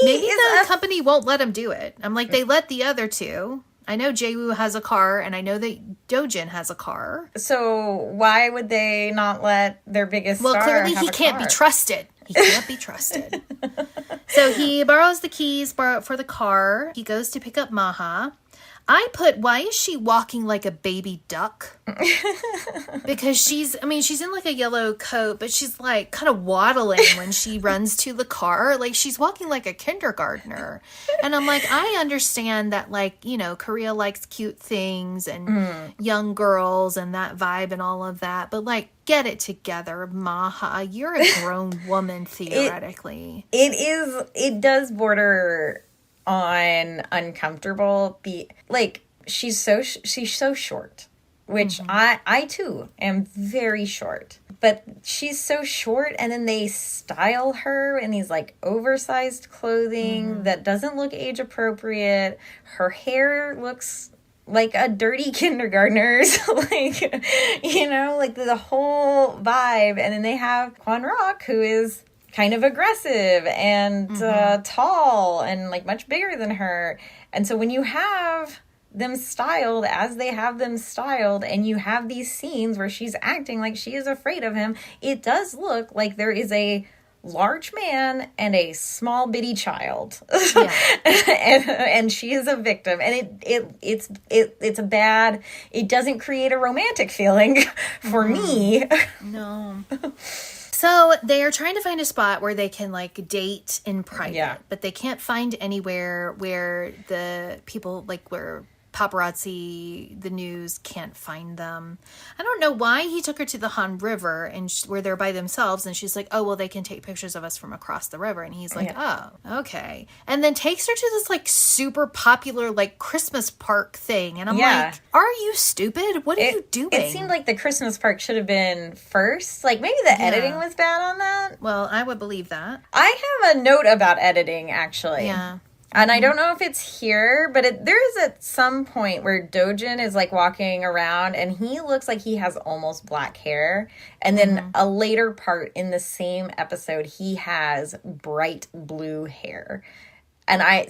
Speaker 1: Maybe the company won't let him do it. I'm like, they let the other two. I know Jaewoo has a car, and I know that Dojin has a car.
Speaker 2: So why would they not let their biggest star have a car?
Speaker 1: Well, clearly he can't be trusted. He can't be trusted. So he borrows the keys for the car. He goes to pick up Maha. I put, why is she walking like a baby duck? Because she's in like a yellow coat, but she's like kind of waddling when she runs to the car. Like, she's walking like a kindergartner. And I'm like, I understand that, like, Korea likes cute things and young girls and that vibe and all of that. But, like, get it together, Maha. You're a grown woman, theoretically.
Speaker 2: It does border on uncomfortable. She's so short, which I too am very short, but she's so short, and then they style her in these like oversized clothing that doesn't look age appropriate. Her hair looks like a dirty kindergartner's, like, the whole vibe. And then they have Kwon Rock, who is kind of aggressive and tall and like much bigger than her. And so when you have them styled as they have them styled, and you have these scenes where she's acting like she is afraid of him, it does look like there is a large man and a small bitty child. Yeah. and she is a victim, and it's a bad, it doesn't create a romantic feeling for me.
Speaker 1: No. So they are trying to find a spot where they can like date in private, but they can't find anywhere where the people, like, where paparazzi, the news, can't find them. I don't know why he took her to the Han River, and where they're by themselves, and she's like, "Oh, well, they can take pictures of us from across the river." And he's like, "Oh, okay." And then takes her to this like super popular like Christmas park thing, and I'm like, "Are you stupid? What are you doing?"
Speaker 2: It seemed like the Christmas park should have been first. Like, maybe the editing was bad on that.
Speaker 1: Well, I would believe that.
Speaker 2: I have a note about editing, actually.
Speaker 1: Yeah.
Speaker 2: And I don't know if it's here, but there is at some point where Dojin is like walking around, and he looks like he has almost black hair. And then a later part in the same episode, he has bright blue hair. And I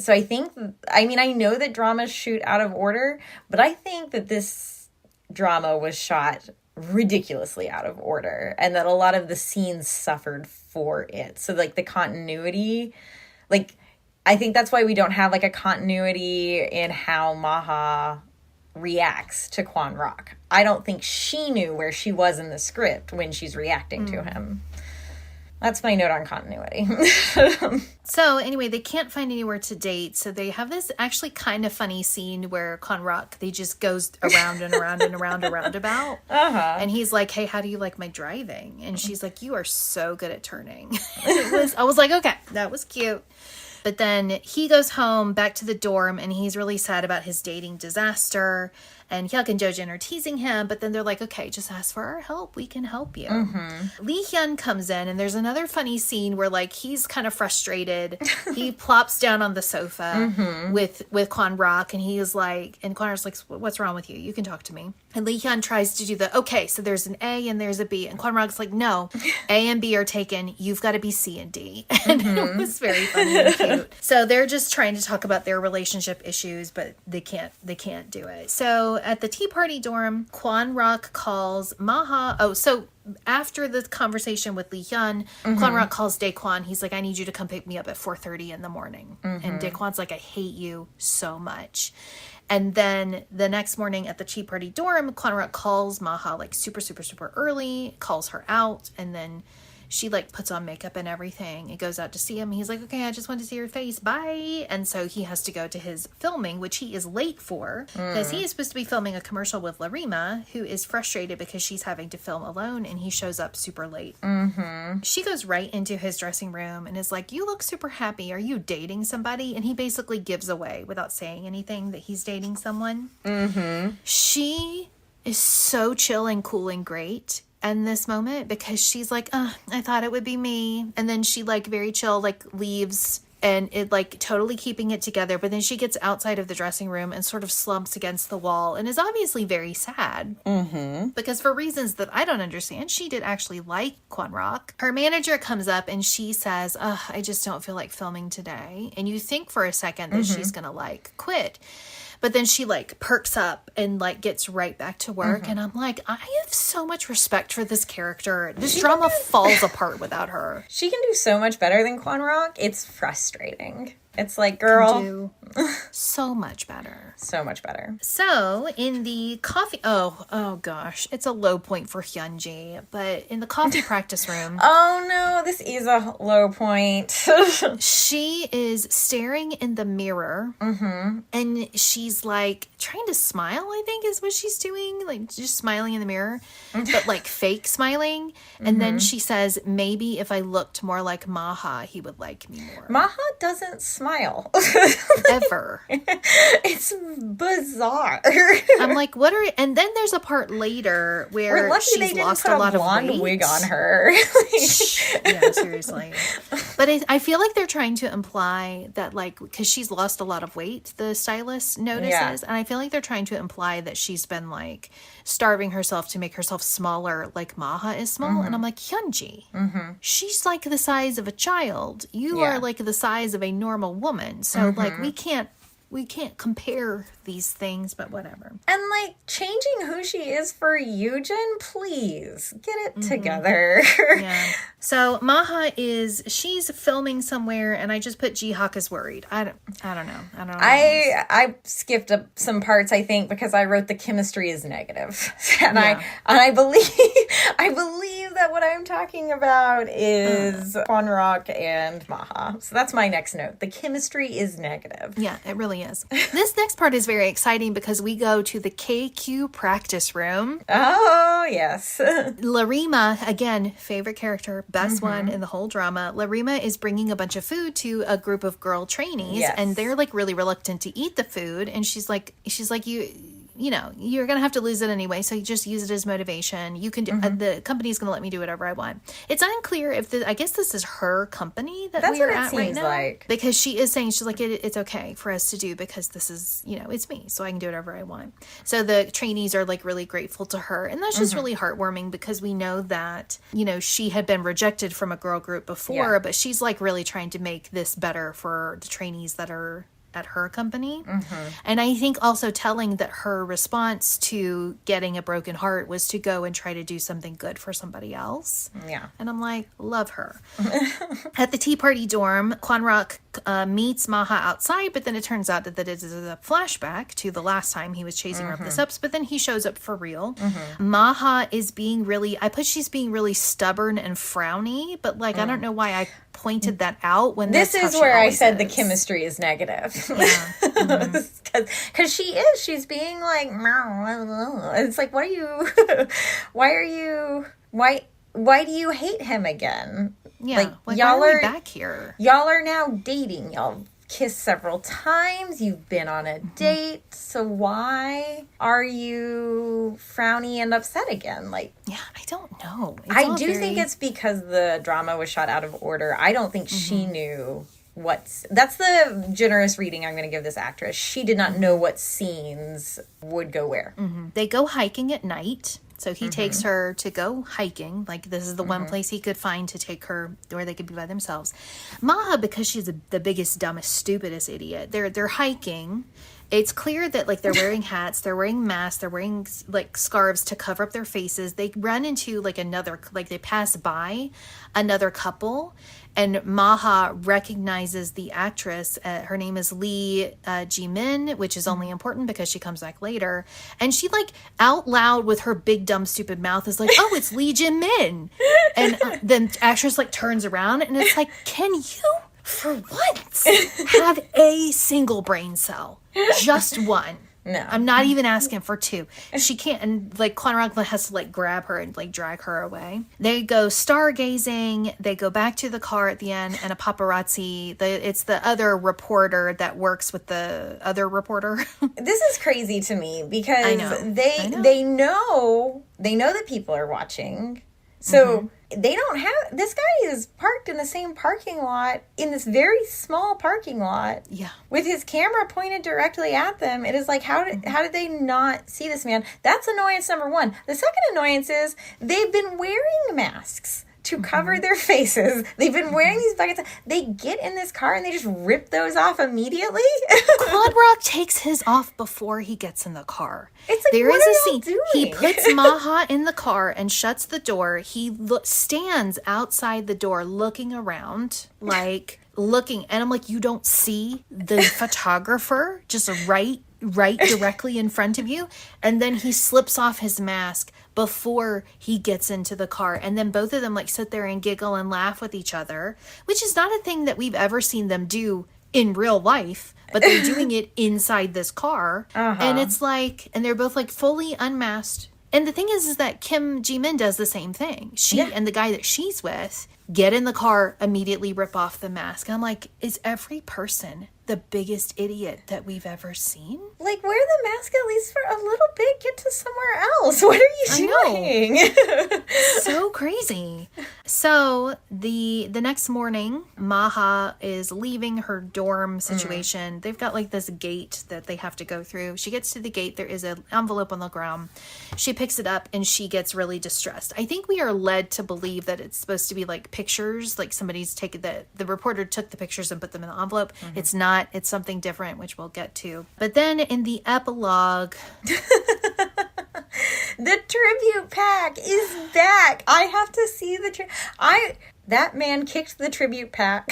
Speaker 2: know that dramas shoot out of order, but I think that this drama was shot ridiculously out of order, and that a lot of the scenes suffered for it. So like the continuity, like, I think that's why we don't have like a continuity in how Maha reacts to Kwon Rock. I don't think she knew where she was in the script when she's reacting to him. That's my note on continuity.
Speaker 1: So anyway, they can't find anywhere to date. So they have this actually kind of funny scene where Kwon Rock, they just goes around and around and around a roundabout. And he's like, "Hey, how do you like my driving?" And she's like, "You are so good at turning." I was like, okay, that was cute. But then he goes home back to the dorm, and he's really sad about his dating disaster. And Hyuk and Jojin are teasing him, but then they're like, okay, just ask for our help. We can help you. Lee Hyun comes in, and there's another funny scene where, like, he's kind of frustrated. He plops down on the sofa with Kwon Rock, and he's like, and Kwon Rock's like, what's wrong with you? You can talk to me. And Lee Hyun tries to do okay, so there's an A and there's a B. And Kwon Rock's like, no, A and B are taken. You've got to be C and D. And it was very funny and cute. So they're just trying to talk about their relationship issues, but they can't do it. So at the tea party dorm, Kwon Rock calls Maha. Oh, so after the conversation with Lee Hyun, Kwon Rock calls Daekwon. He's like, I need you to come pick me up at 4:30 in the morning. And Daekwon's like, I hate you so much. And then the next morning at the tea party dorm, Kwon Rock calls Maha like super, super, super early, calls her out, and then she like puts on makeup and everything and goes out to see him. He's like, okay, I just want to see your face. Bye. And so he has to go to his filming, which he is late for because he is supposed to be filming a commercial with Larima, who is frustrated because she's having to film alone, and he shows up super late. She goes right into his dressing room and is like, you look super happy. Are you dating somebody? And he basically gives away without saying anything that he's dating someone. She is so chill and cool and great in this moment because she's like, I thought it would be me. And then she like very chill, like leaves and it like totally keeping it together. But then she gets outside of the dressing room and sort of slumps against the wall and is obviously very sad. Because for reasons that I don't understand, she did actually like Kwon Rock. Her manager comes up and she says, I just don't feel like filming today. And you think for a second that she's going to like quit. But then she like perks up and like gets right back to work. And I'm like, I have so much respect for this character. This drama falls apart without her.
Speaker 2: She can do so much better than Kwon Rock. It's frustrating. It's like, girl.
Speaker 1: Do so much better.
Speaker 2: So much better.
Speaker 1: So in the coffee, oh gosh, it's a low point for Hyunji. But in the coffee practice room.
Speaker 2: Oh no, this is a low point.
Speaker 1: She is staring in the mirror. And she's like trying to smile, I think is what she's doing. Like just smiling in the mirror, but like fake smiling. And then she says, maybe if I looked more like Maha, he would like me more.
Speaker 2: Maha doesn't smile.
Speaker 1: Ever.
Speaker 2: It's bizarre.
Speaker 1: I'm like, what are... And then there's a part later where
Speaker 2: We're lucky
Speaker 1: she's lost a lot of weight.
Speaker 2: blonde wig on her.
Speaker 1: Yeah, seriously. But I feel like they're trying to imply that, like, because she's lost a lot of weight, the stylist notices. Yeah. And I feel like they're trying to imply that she's been, like, starving herself to make herself smaller like Maha is small. And I'm like, Hyunji, she's like the size of a child. You are like the size of a normal woman. So like we can't compare these things, but whatever.
Speaker 2: And like changing who she is for Yoojin, please get it together.
Speaker 1: Yeah. So Maha she's filming somewhere, and I just put Jihak is worried. I don't know.
Speaker 2: I skipped some parts, I think, because I wrote the chemistry is negative, and I believe that what I'm talking about is Kwon Rock and Maha. So that's my next note. The chemistry is negative.
Speaker 1: Yeah, it really is. This next part is very exciting because we go to the KQ practice room.
Speaker 2: Oh, yes.
Speaker 1: Larima, again, favorite character, best one in the whole drama. Larima is bringing a bunch of food to a group of girl trainees, and they're like really reluctant to eat the food. And she's like, you know, you're going to have to lose it anyway, so you just use it as motivation. You can do, the company's going to let me do whatever I want. It's unclear if I guess this is her company that we're at right now. Like. Because she is saying, she's like, it's okay for us to do because this is, you know, it's me, so I can do whatever I want. So the trainees are like really grateful to her. And that's just really heartwarming because we know that, you know, she had been rejected from a girl group before, but she's like really trying to make this better for the trainees that are at her company. And I think also telling that her response to getting a broken heart was to go and try to do something good for somebody else. Yeah. And I'm like, love her. At the tea party dorm, Kwon Rock meets Maha outside, but then it turns out that it is a flashback to the last time he was chasing her up the steps, but then he shows up for real. Maha is being really, she's being really stubborn and frowny, but like, I don't know why I pointed that out when
Speaker 2: this is where I said the chemistry is negative. Yeah. Because she's being like, it's like, why do you hate him again?
Speaker 1: Yeah,
Speaker 2: like
Speaker 1: y'all are back here.
Speaker 2: Y'all are now dating. Y'all kissed several times. You've been on a date. So why are you frowny and upset again? Like,
Speaker 1: yeah, I don't know.
Speaker 2: I do think it's because the drama was shot out of order. I don't think she knew that's the generous reading I'm going to give this actress. She did not know what scenes would go where.
Speaker 1: They go hiking at night. So he takes her to go hiking. Like, this is the one place he could find to take her where they could be by themselves. Maha, because she's the biggest, dumbest, stupidest idiot, they're hiking. It's clear that, like, they're wearing hats, they're wearing masks, they're wearing, like, scarves to cover up their faces. They run into, like, they pass by another couple, and Maha recognizes the actress. Her name is Lee Ji-min, which is only important because she comes back later. And she, like, out loud with her big, dumb, stupid mouth is like, oh, it's Lee Ji-min. And then the actress, like, turns around, and it's like, can you, for once, have a single brain cell? Just one.
Speaker 2: No.
Speaker 1: I'm not even asking for two. She can't. And, like, Kwon has to, like, grab her and, like, drag her away. They go stargazing. They go back to the car at the end, and a paparazzi. It's the other reporter that works with the other reporter.
Speaker 2: This is crazy to me because
Speaker 1: I know.
Speaker 2: they know that people are watching. So they don't have... This guy is parked in the same parking lot, in this very small parking lot.
Speaker 1: Yeah.
Speaker 2: With his camera pointed directly at them. It is like, how did they not see this man? That's annoyance number one. The second annoyance is they've been wearing masks to cover their faces. They've been wearing these buckets. They get in this car and they just rip those off immediately.
Speaker 1: Kwon takes his off before he gets in the car.
Speaker 2: It's like, what are y'all doing?
Speaker 1: He puts Maha in the car and shuts the door. He stands outside the door looking around, like, looking. And I'm like, you don't see the photographer just right directly in front of you? And then he slips off his mask before he gets into the car, and then both of them, like, sit there and giggle and laugh with each other, which is not a thing that we've ever seen them do in real life, but they're doing it inside this car. And it's like, and they're both, like, fully unmasked. And the thing is that Kim Ji-min does the same thing. She and the guy that she's with get in the car, immediately rip off the mask. And I'm like, is every person the biggest idiot that we've ever seen?
Speaker 2: Like, wear the mask at least for a little bit. Get to somewhere else. What are you doing?
Speaker 1: So crazy. So the next morning, Maha is leaving her dorm situation. They've got, like, this gate that they have to go through. She gets to the gate. There is an envelope on the ground. She picks it up and she gets really distressed. I think we are led to believe that it's supposed to be, like, pictures, like somebody's taken the reporter took the pictures and put them in the envelope. It's not. It's something different, which we'll get to. But then in the epilogue,
Speaker 2: the tribute pack is back. I have to see that man kicked the tribute pack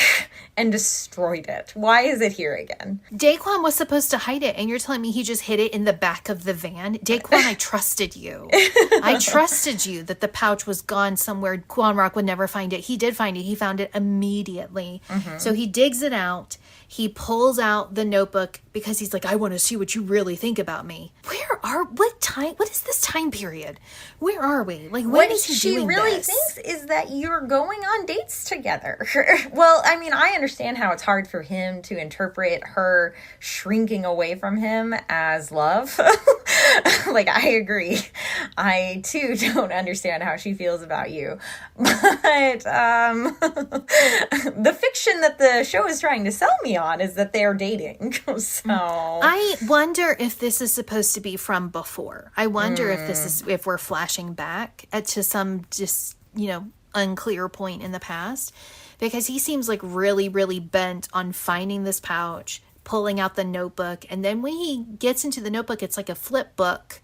Speaker 2: and destroyed it. Why is it here again?
Speaker 1: Daekwon was supposed to hide it, and you're telling me he just hid it in the back of the van? Daekwon, I trusted you. I trusted you that the pouch was gone somewhere. Kwon would never find it. He did find it. He found it immediately. So he digs it out. He pulls out the notebook because he's like, I want to see what you really think about me. What is this time period? Where are we? Like, when is he doing this? What she really
Speaker 2: thinks is that you're going on dates together. Well, I mean, I understand how it's hard for him to interpret her shrinking away from him as love. Like, I agree. I, too, don't understand how she feels about you. But the fiction that the show is trying to sell me on is that they're dating. So
Speaker 1: I wonder if this is supposed to be from before. I wonder if we're flashing back to some just, unclear point in the past, because he seems like really, really bent on finding this pouch, pulling out the notebook. And then when he gets into the notebook, it's like a flip book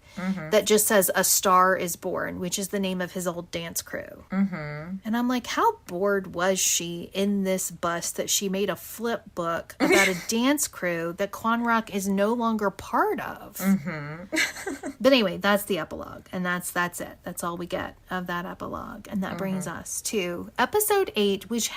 Speaker 1: that just says A Star is Born, which is the name of his old dance crew. And I'm like, how bored was she in this bus that she made a flip book about a dance crew that Kwon is no longer part of? But anyway, that's the epilogue, and that's it. That's all we get of that epilogue. And that brings us to episode 8, which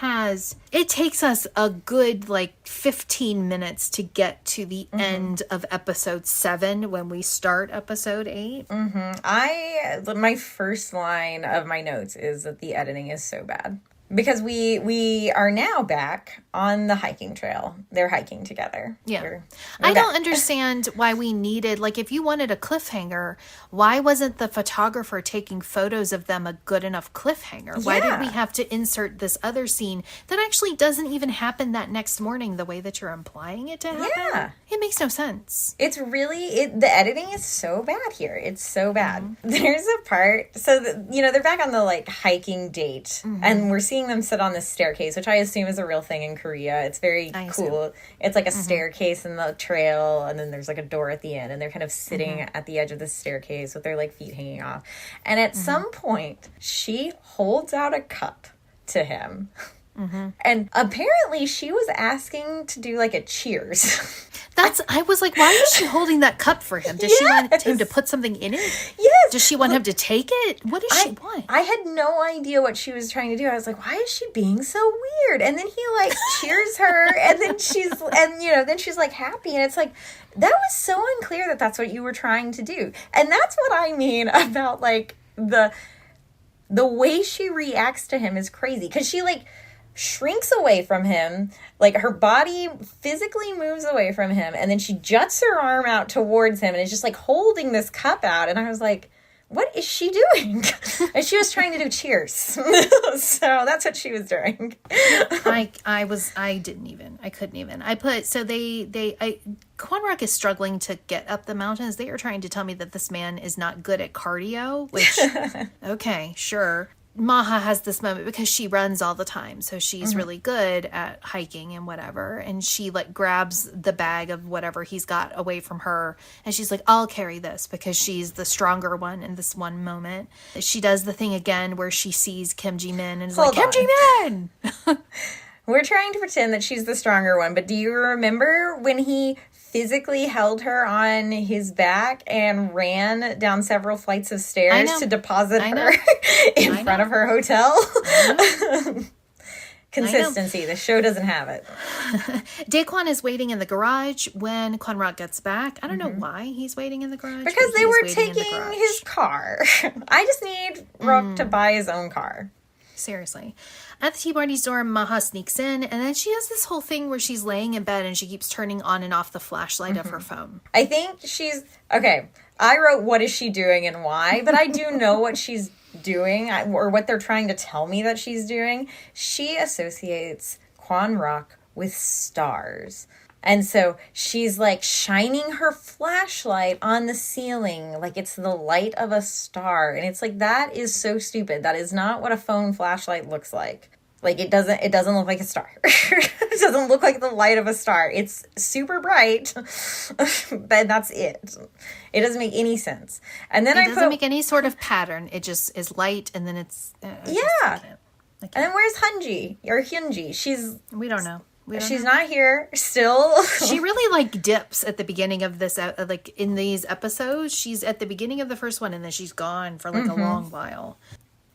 Speaker 1: it takes us a good, like, 15 minutes to get to the end of episode 7 when we start episode 8.
Speaker 2: My first line of my notes is that the editing is so bad. Because we are now back on the hiking trail. They're hiking together.
Speaker 1: Yeah.
Speaker 2: We're
Speaker 1: I
Speaker 2: back.
Speaker 1: don't understand why we needed, like, if you wanted a cliffhanger, why wasn't the photographer taking photos of them a good enough cliffhanger? Why did we have to insert this other scene that actually doesn't even happen that next morning the way that you're implying it to happen?
Speaker 2: Yeah.
Speaker 1: It makes no sense.
Speaker 2: It's really, the editing is so bad here. It's so bad. There's a part, so, they're back on the, like, hiking date, and we're seeing them sit on this staircase, which I assume is a real thing in Korea. It's very cool. It's like a staircase in the trail, and then there's like a door at the end, and they're kind of sitting at the edge of the staircase with their like feet hanging off. And at some point, she holds out a cup to him. And apparently she was asking to do like a cheers.
Speaker 1: I was like, why is she holding that cup for him? Does she want him to put something in it?
Speaker 2: Yes.
Speaker 1: Does she want him to take it? What does she want?
Speaker 2: I had no idea what she was trying to do. I was like, why is she being so weird? And then he like cheers her, and then she's like happy, and it's like, that was so unclear that that's what you were trying to do. And that's what I mean about like the way she reacts to him is crazy, because she like shrinks away from him, like her body physically moves away from him, and then she juts her arm out towards him and is just like holding this cup out, and I was like, what is she doing? And she was trying to do cheers. So that's what she was doing.
Speaker 1: I couldn't even. Kwon Rock is struggling to get up the mountains. They are trying to tell me that this man is not good at cardio, which, okay, sure. Maha has this moment because she runs all the time, so she's really good at hiking and whatever, and she like grabs the bag of whatever he's got away from her, and she's like, I'll carry this, because she's the stronger one in this one moment. She does the thing again where she sees Kim Ji-min and is like, Kim Ji-min!
Speaker 2: We're trying to pretend that she's the stronger one, but do you remember when he physically held her on his back and ran down several flights of stairs to deposit her in front of her hotel? Consistency. The show doesn't have it.
Speaker 1: Daekwon is waiting in the garage when Kwon Rock gets back. I don't know why he's waiting in the garage.
Speaker 2: Because they were taking his car. I just need Rook to buy his own car.
Speaker 1: Seriously. At the tea party's door, Maha sneaks in, and then she does this whole thing where she's laying in bed and she keeps turning on and off the flashlight of her phone.
Speaker 2: I think okay, I wrote what is she doing and why, but I do know what she's doing, or what they're trying to tell me that she's doing. She associates Kwon Rock with stars. And so she's like shining her flashlight on the ceiling like it's the light of a star. And it's like, that is so stupid. That is not what a phone flashlight looks like. Like it doesn't look like a star. It doesn't look like the light of a star. It's super bright, but that's it. It doesn't make any sense. And then it doesn't
Speaker 1: make any sort of pattern. It just is light, and then it's I can't.
Speaker 2: And then where's Hunji or Hyunji?
Speaker 1: We don't know.
Speaker 2: She's not here still.
Speaker 1: She really like dips at the beginning of this, like in these episodes. She's at the beginning of the first one, and then she's gone for like a long while.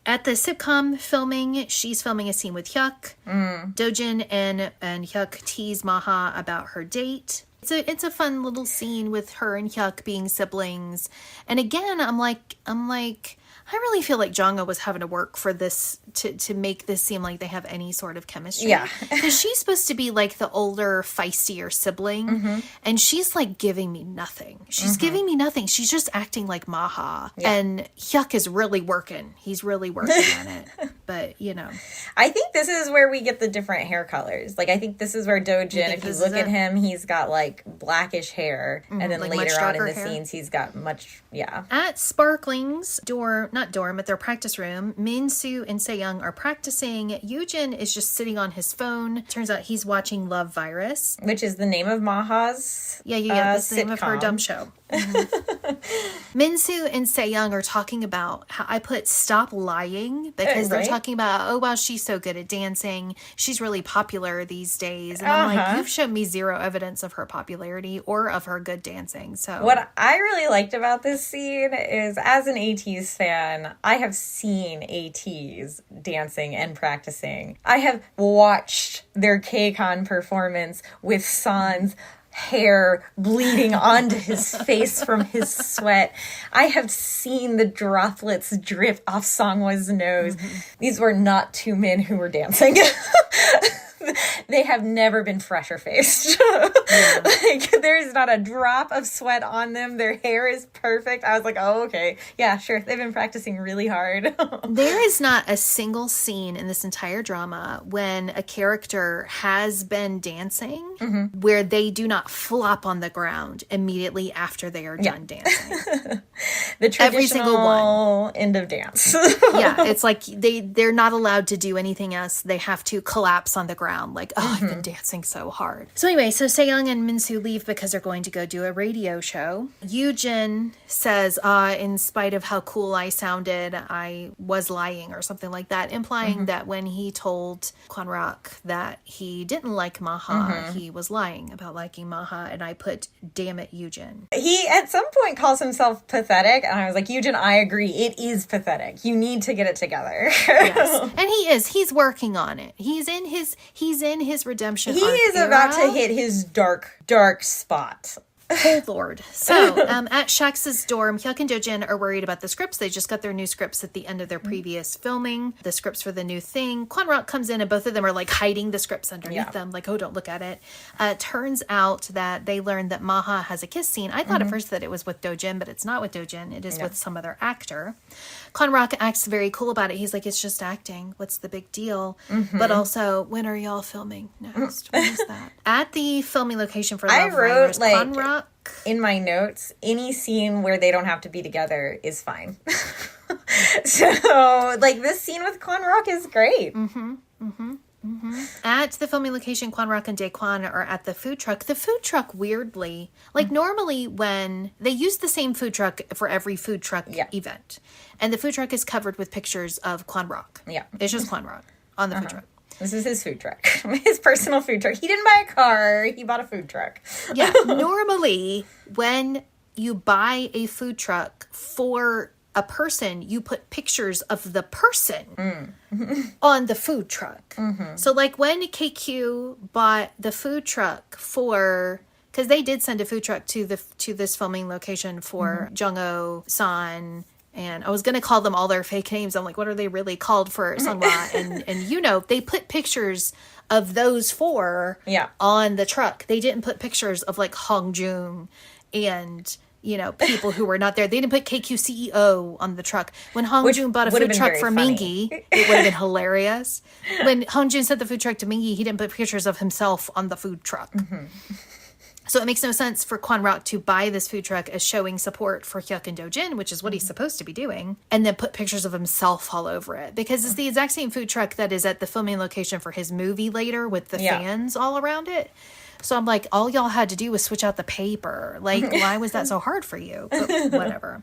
Speaker 1: At the sitcom filming, she's filming a scene with Hyuk. Dojin and Hyuk tease Maha about her date. It's a fun little scene with her and Hyuk being siblings. And again, I'm like, I really feel like jongho was having to work for this to make this seem like they have any sort of chemistry.
Speaker 2: Yeah.
Speaker 1: Because she's supposed to be like the older, feistier sibling. And she's like giving me nothing. She's giving me nothing. She's just acting like Maha. Yeah. And Hyuk is really working. He's really working on it. But,
Speaker 2: I think this is where we get the different hair colors. Like, I think this is where Dojin, if you look at him, he's got like blackish hair. And then like later on in the scenes, he's got much,
Speaker 1: At Sparkling's not dorm, at their practice room, Min-soo and Se-young are practicing. Yoojin is just sitting on his phone. Turns out he's watching Love Virus,
Speaker 2: which is the name of Maha's
Speaker 1: that's the name of her dumb show. Min-soo and Se-young are talking about how I put stop lying, because they're talking about, oh wow, she's so good at dancing, she's really popular these days, and I'm like, you've shown me zero evidence of her popularity or of her good dancing. So
Speaker 2: what I really liked about this scene is, as an ATEEZ fan, I have seen ATEEZ dancing and practicing. I have watched their KCON performance with San's hair bleeding onto his face from his sweat. I have seen the droplets drip off Sangwa's nose. These were not two men who were dancing. They have never been fresher faced. Yeah. Like, there's not a drop of sweat on them. Their hair is perfect. I was like, oh, okay. Yeah, sure. They've been practicing really hard.
Speaker 1: There is not a single scene in this entire drama when a character has been dancing where they do not flop on the ground immediately after they are done dancing.
Speaker 2: The traditional every single one. End of dance.
Speaker 1: Yeah, it's like they're not allowed to do anything else. They have to collapse on the ground. Like, oh, I've been dancing so hard. So anyway, so Sejong and Minsu leave because they're going to go do a radio show. Yoojin says, in spite of how cool I sounded, I was lying or something like that, implying that when he told Kwanrak that he didn't like Maha, he was lying about liking Maha. And I put, damn it, Yoojin.
Speaker 2: He, at some point, calls himself pathetic. And I was like, Yoojin, I agree. It is pathetic. You need to get it together.
Speaker 1: Yes. And he is. He's working on it. He's in his redemption arc.
Speaker 2: He is about to hit his dark spot.
Speaker 1: Oh, Lord. So, at Shax's dorm, Hyuk and Dojin are worried about the scripts. They just got their new scripts at the end of their previous filming. The scripts for the new thing. Kwanrak comes in and both of them are like hiding the scripts underneath them. Like, oh, don't look at it. Turns out that they learned that Maha has a kiss scene. I thought at first that it was with Dojin, but it's not with Dojin. It is with some other actor. Kwanrak acts very cool about it. He's like, it's just acting. What's the big deal? But also, when are y'all filming next? When is that? At the filming location for Love Riders, Kwanrak,
Speaker 2: in my notes, any scene where they don't have to be together is fine. So, like, this scene with Kwanrak is great.
Speaker 1: At the filming location, Kwanrak and Daekwon are at the food truck. The food truck, weirdly, like normally when they use the same food truck for every food truck event, and the food truck is covered with pictures of Kwanrak. Yeah, it's just Kwanrak on the food truck.
Speaker 2: This is his food truck. His personal food truck. He didn't buy a car. He bought a food truck.
Speaker 1: Yeah. Normally, when you buy a food truck for a person, you put pictures of the person on the food truck. So, like, when KQ bought the food truck for... Because they did send a food truck to this filming location for Jongho, San... And I was going to call them all their fake names. I'm like, what are they really called for Sunghwa? and you know, they put pictures of those four on the truck. They didn't put pictures of like Hongjun and, you know, people who were not there. They didn't put KQ CEO on the truck. When Hongjun bought a food truck for Mingi, it would have been hilarious. When Hongjun sent the food truck to Mingi, he didn't put pictures of himself on the food truck. So it makes no sense for Kwanrak to buy this food truck as showing support for Hyuk and Dojin, which is what he's supposed to be doing, and then put pictures of himself all over it. Because it's the exact same food truck that is at the filming location for his movie later with the fans all around it. So I'm like, all y'all had to do was switch out the paper. Like, why was that so hard for you? But whatever.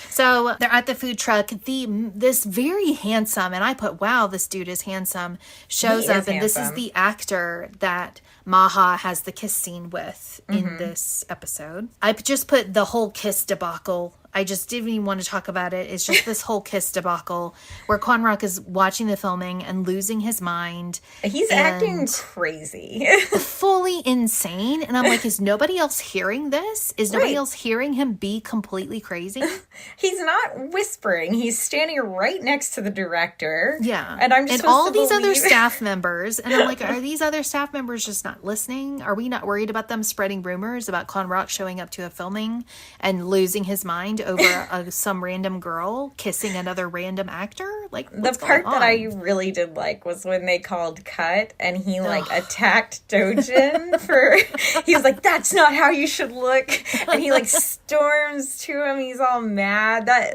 Speaker 1: So they're at the food truck. This very handsome, and I put, wow, this dude is handsome, shows up. And this is the actor that Maha has the kiss scene with in this episode. I just put the whole kiss debacle. I just didn't even want to talk about it. It's just this whole kiss debacle where Kwanrak is watching the filming and losing his mind.
Speaker 2: He's acting crazy.
Speaker 1: Fully insane. And I'm like, is nobody else hearing this? Is nobody else hearing him be completely crazy?
Speaker 2: He's not whispering. He's standing right next to the director.
Speaker 1: Yeah.
Speaker 2: And I'm just
Speaker 1: and all these other staff members. And I'm like, are these other staff members just not listening? Are we not worried about them spreading rumors about Kwanrak showing up to a filming and losing his mind over some random girl kissing another random actor? Like,
Speaker 2: the part that I really did like was when they called cut and he like attacked Dojin for he was like, that's not how you should look, and he like storms to him. He's all mad. That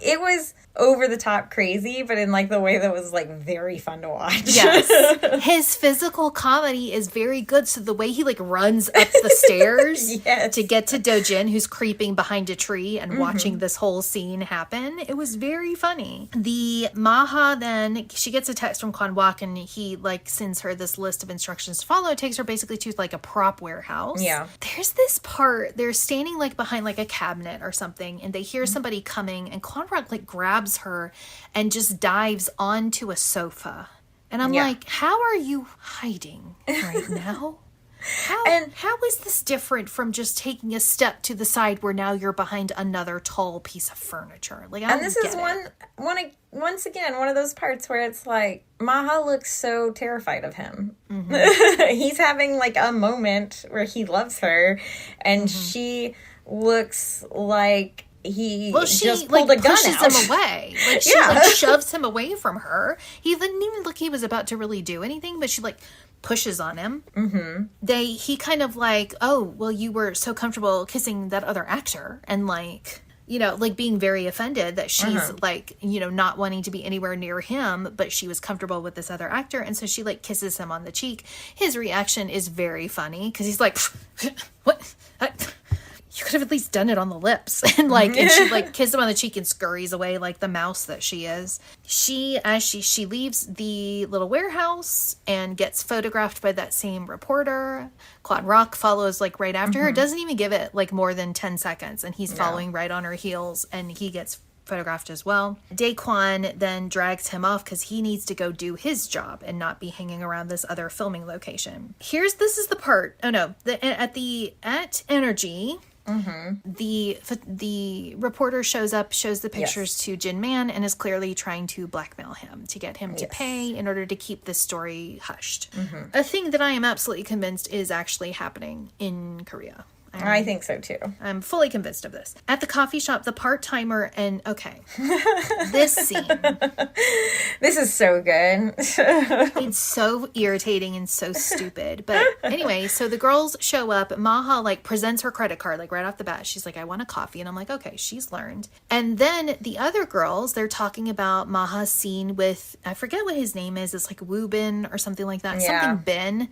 Speaker 2: it was over the top crazy, but in like the way that was like very fun to watch.
Speaker 1: Yes. His physical comedy is very good. So the way he like runs up the stairs to get to Dojin, who's creeping behind a tree and watching this whole scene happen, it was very funny. The Maha then, she gets a text from Kwanwak and he like sends her this list of instructions to follow. It takes her basically to like a prop warehouse. Yeah. There's this part, they're standing like behind like a cabinet or something and they hear somebody coming and Kwanwak like grabs her and just dives onto a sofa. And I'm like, how are you hiding right now? How is this different from just taking a step to the side where now you're behind another tall piece of furniture? Like, I don't
Speaker 2: this
Speaker 1: get
Speaker 2: is
Speaker 1: it.
Speaker 2: once again, one of those parts where it's like, Maha looks so terrified of him. Mm-hmm. He's having like a moment where he loves her, and she looks like he just pulled a gun
Speaker 1: pushes
Speaker 2: out.
Speaker 1: him away. Like, she like shoves him away from her. He didn't even look he was about to really do anything, but she like pushes on him. Mm-hmm. He kind of like, oh, well, you were so comfortable kissing that other actor, and like, you know, like being very offended that she's like, you know, not wanting to be anywhere near him, but she was comfortable with this other actor. And so she like kisses him on the cheek. His reaction is very funny because he's like, what? You could have at least done it on the lips. And like, and she like kisses him on the cheek and scurries away like the mouse that she is. She leaves the little warehouse and gets photographed by that same reporter. Kwon Rock follows like right after her. Doesn't even give it like more than 10 seconds. And he's following right on her heels, and he gets photographed as well. Daekwon then drags him off because he needs to go do his job and not be hanging around this other filming location. This is the part. Oh no, at Energy. The reporter shows the pictures to Jin Man and is clearly trying to blackmail him to get him to pay in order to keep this story hushed. A thing that I am absolutely convinced is actually happening in Korea.
Speaker 2: I think so too.
Speaker 1: I'm fully convinced of this. At the coffee shop, the part-timer this scene.
Speaker 2: This is so good.
Speaker 1: It's so irritating and so stupid. But anyway, so the girls show up. Maha like presents her credit card like right off the bat. She's like, I want a coffee. And I'm like, okay, she's learned. And then the other girls, they're talking about Maha's scene with, I forget what his name is. It's like Woo Bin or something like that. Yeah. Something Bin.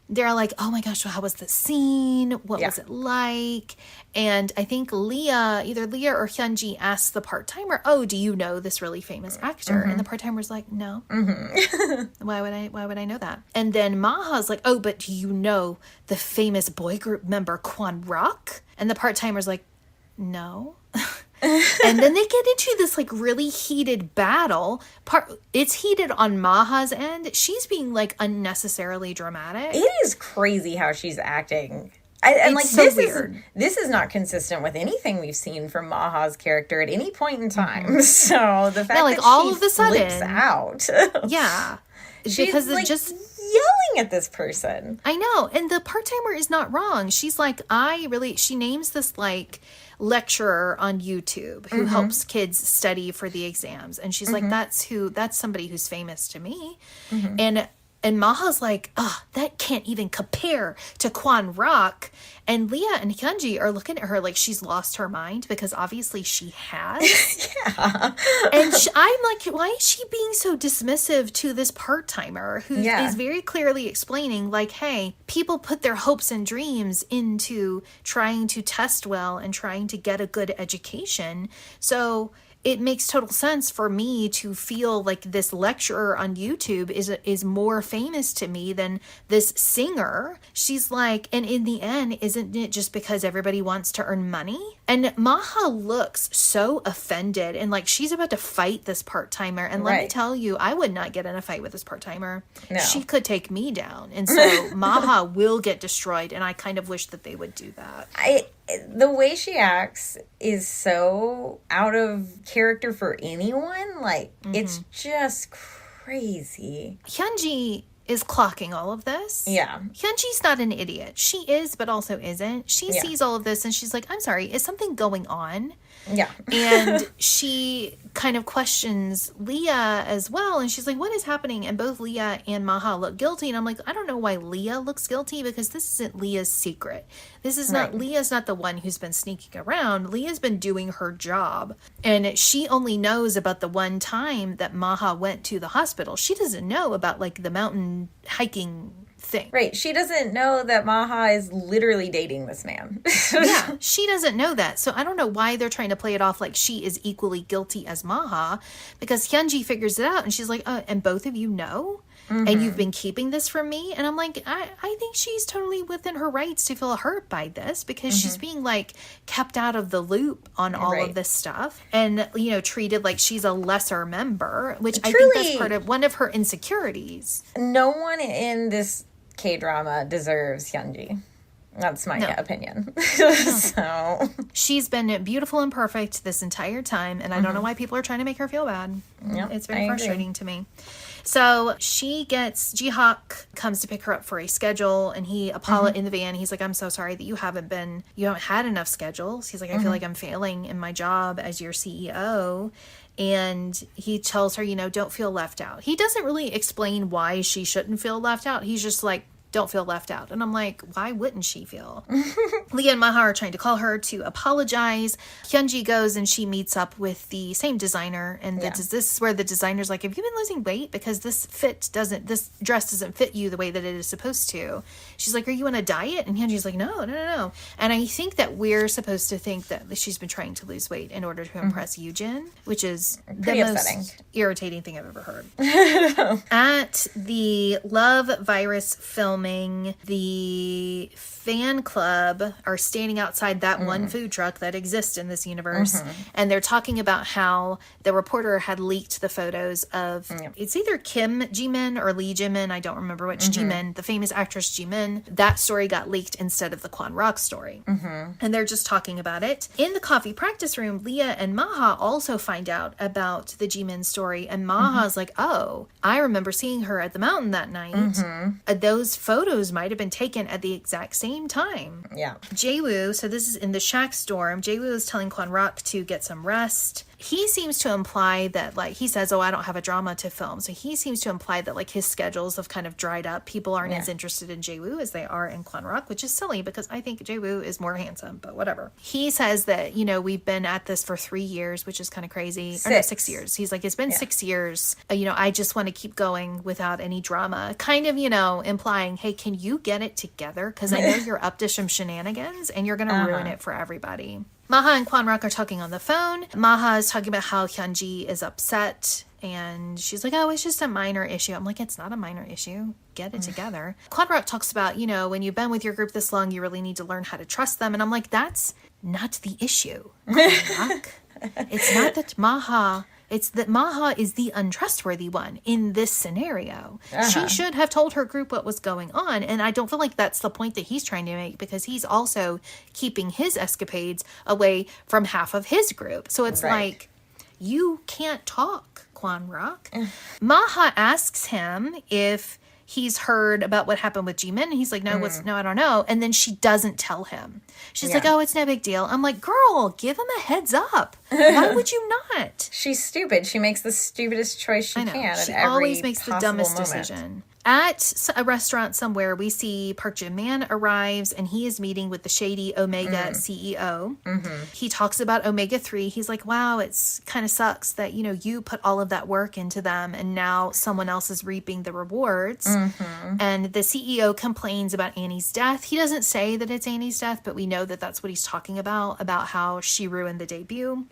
Speaker 1: They're like, oh my gosh, how was the scene? What was it like? And I think either Leah or Hyunji asked the part-timer, oh, do you know this really famous actor? And the part-timer's like, no. Why would I know that? And then Maha's like, oh, but do you know the famous boy group member Kwon Rock? And the part-timer's like, no. And then they get into this like really heated battle. It's heated on Maha's end. She's being like unnecessarily dramatic.
Speaker 2: It is crazy how she's acting. And like, so weird. This is not consistent with anything we've seen from Maha's character at any point in time. So the fact that
Speaker 1: all
Speaker 2: she
Speaker 1: of a sudden
Speaker 2: flips out.
Speaker 1: She's
Speaker 2: because like just yelling at this person.
Speaker 1: I know. And the part-timer is not wrong. She's like, she names this like lecturer on YouTube who helps kids study for the exams. And she's like, that's somebody who's famous to me. And Maha's like, that can't even compare to Kwon Rock. And Leah and Hyunji are looking at her like she's lost her mind, because obviously she has. And I'm like, why is she being so dismissive to this part-timer who is very clearly explaining like, hey, people put their hopes and dreams into trying to test well and trying to get a good education. So it makes total sense for me to feel like this lecturer on YouTube is more famous to me than this singer. She's like, and in the end, isn't it just because everybody wants to earn money? And Maha looks so offended and like she's about to fight this part-timer. And let me tell you, I would not get in a fight with this part-timer. No. She could take me down. And so Maha will get destroyed. And I kind of wish that they would do that.
Speaker 2: The way she acts is so out of character for anyone. Like, it's just crazy.
Speaker 1: Hyunji is clocking all of this.
Speaker 2: Yeah.
Speaker 1: Hyunji's not an idiot. She is, but also isn't. She sees all of this and she's like, I'm sorry, is something going on?
Speaker 2: Yeah.
Speaker 1: And she kind of questions Leah as well. And she's like, what is happening? And both Leah and Maha look guilty. And I'm like, I don't know why Leah looks guilty, because this isn't Leah's secret. This is not, Leah's not the one who's been sneaking around. Leah's been doing her job. And she only knows about the one time that Maha went to the hospital. She doesn't know about like the mountain hiking thing.
Speaker 2: Right. She doesn't know that Maha is literally dating this man.
Speaker 1: Yeah, she doesn't know that. So I don't know why they're trying to play it off like she is equally guilty as Maha, because Hyunji figures it out and she's like, and both of you know? And you've been keeping this from me? And I'm like, I think she's totally within her rights to feel hurt by this, because she's being like kept out of the loop on all of this stuff and, you know, treated like she's a lesser member, which I think that's part of one of her insecurities.
Speaker 2: No one in this K-drama deserves Hyunji. That's my opinion. So
Speaker 1: she's been beautiful and perfect this entire time, and I don't know why people are trying to make her feel bad.
Speaker 2: Yep,
Speaker 1: it's very frustrating to me. So Ji-hock comes to pick her up for a schedule, and he in the van. He's like, "I'm so sorry that you haven't had enough schedules." He's like, "I feel like I'm failing in my job as your CEO." And he tells her, don't feel left out. He doesn't really explain why she shouldn't feel left out. He's just like, don't feel left out. And I'm like, why wouldn't she feel? Leah and Maha are trying to call her to apologize. Hyunji goes and she meets up with the same designer. And this is where the designer's like, have you been losing weight? Because this dress doesn't fit you the way that it is supposed to. She's like, are you on a diet? And Hyunji's like, no. And I think that we're supposed to think that she's been trying to lose weight in order to impress Yoojin, which is
Speaker 2: pretty
Speaker 1: the
Speaker 2: upsetting.
Speaker 1: Most irritating thing I've ever heard. At the Love Virus film, the fan club are standing outside that one food truck that exists in this universe, and they're talking about how the reporter had leaked the photos of it's either Kim Jimin or Lee Jimin, I don't remember which Jimin, the famous actress Jimin. That story got leaked instead of the Kwon Rock story, and they're just talking about it. In the coffee practice room, Leah and Maha also find out about the Jimin story, and Maha's like, oh, I remember seeing her at the mountain that night. Those photos might have been taken at the exact same time.
Speaker 2: Yeah.
Speaker 1: Jaewoo, so this is in the shack storm. Jaewoo is telling Kwon Rock to get some rest. He seems to imply that, he says, I don't have a drama to film. So he seems to imply that, his schedules have kind of dried up. People aren't as interested in Jaewoo as they are in Kwon Rock, which is silly because I think Jaewoo is more handsome, but whatever. He says that, we've been at this for 3 years, which is kind of crazy. 6 years. He's like, it's been 6 years. I just want to keep going without any drama. Kind of, implying, hey, can you get it together? Because I know you're up to some shenanigans and you're going to ruin it for everybody. Maha and Kwon Rock are talking on the phone. Maha is talking about how Hyunji is upset. And she's like, oh, it's just a minor issue. I'm like, it's not a minor issue. Get it together. Kwon Rock talks about, when you've been with your group this long, you really need to learn how to trust them. And I'm like, that's not the issue, Kwon Rock. It's not that Maha... It's that Maha is the untrustworthy one in this scenario. She should have told her group what was going on. And I don't feel like that's the point that he's trying to make, because he's also keeping his escapades away from half of his group. So it's like, you can't talk, Kwon Rock. Maha asks him if he's heard about what happened with Jimin, and he's like, no, I don't know. And then she doesn't tell him. She's like, oh, it's no big deal. I'm like, girl, give him a heads up. Why would you not?
Speaker 2: She's stupid. She makes the stupidest choice she can.
Speaker 1: She always makes the dumbest decision. At a restaurant somewhere, we see Park Jin-man arrives, and he is meeting with the shady Omega CEO. He talks about Omega-3. He's like, wow, it's kind of sucks that, you put all of that work into them, and now someone else is reaping the rewards. And the CEO complains about Annie's death. He doesn't say that it's Annie's death, but we know that that's what he's talking about how she ruined the debut.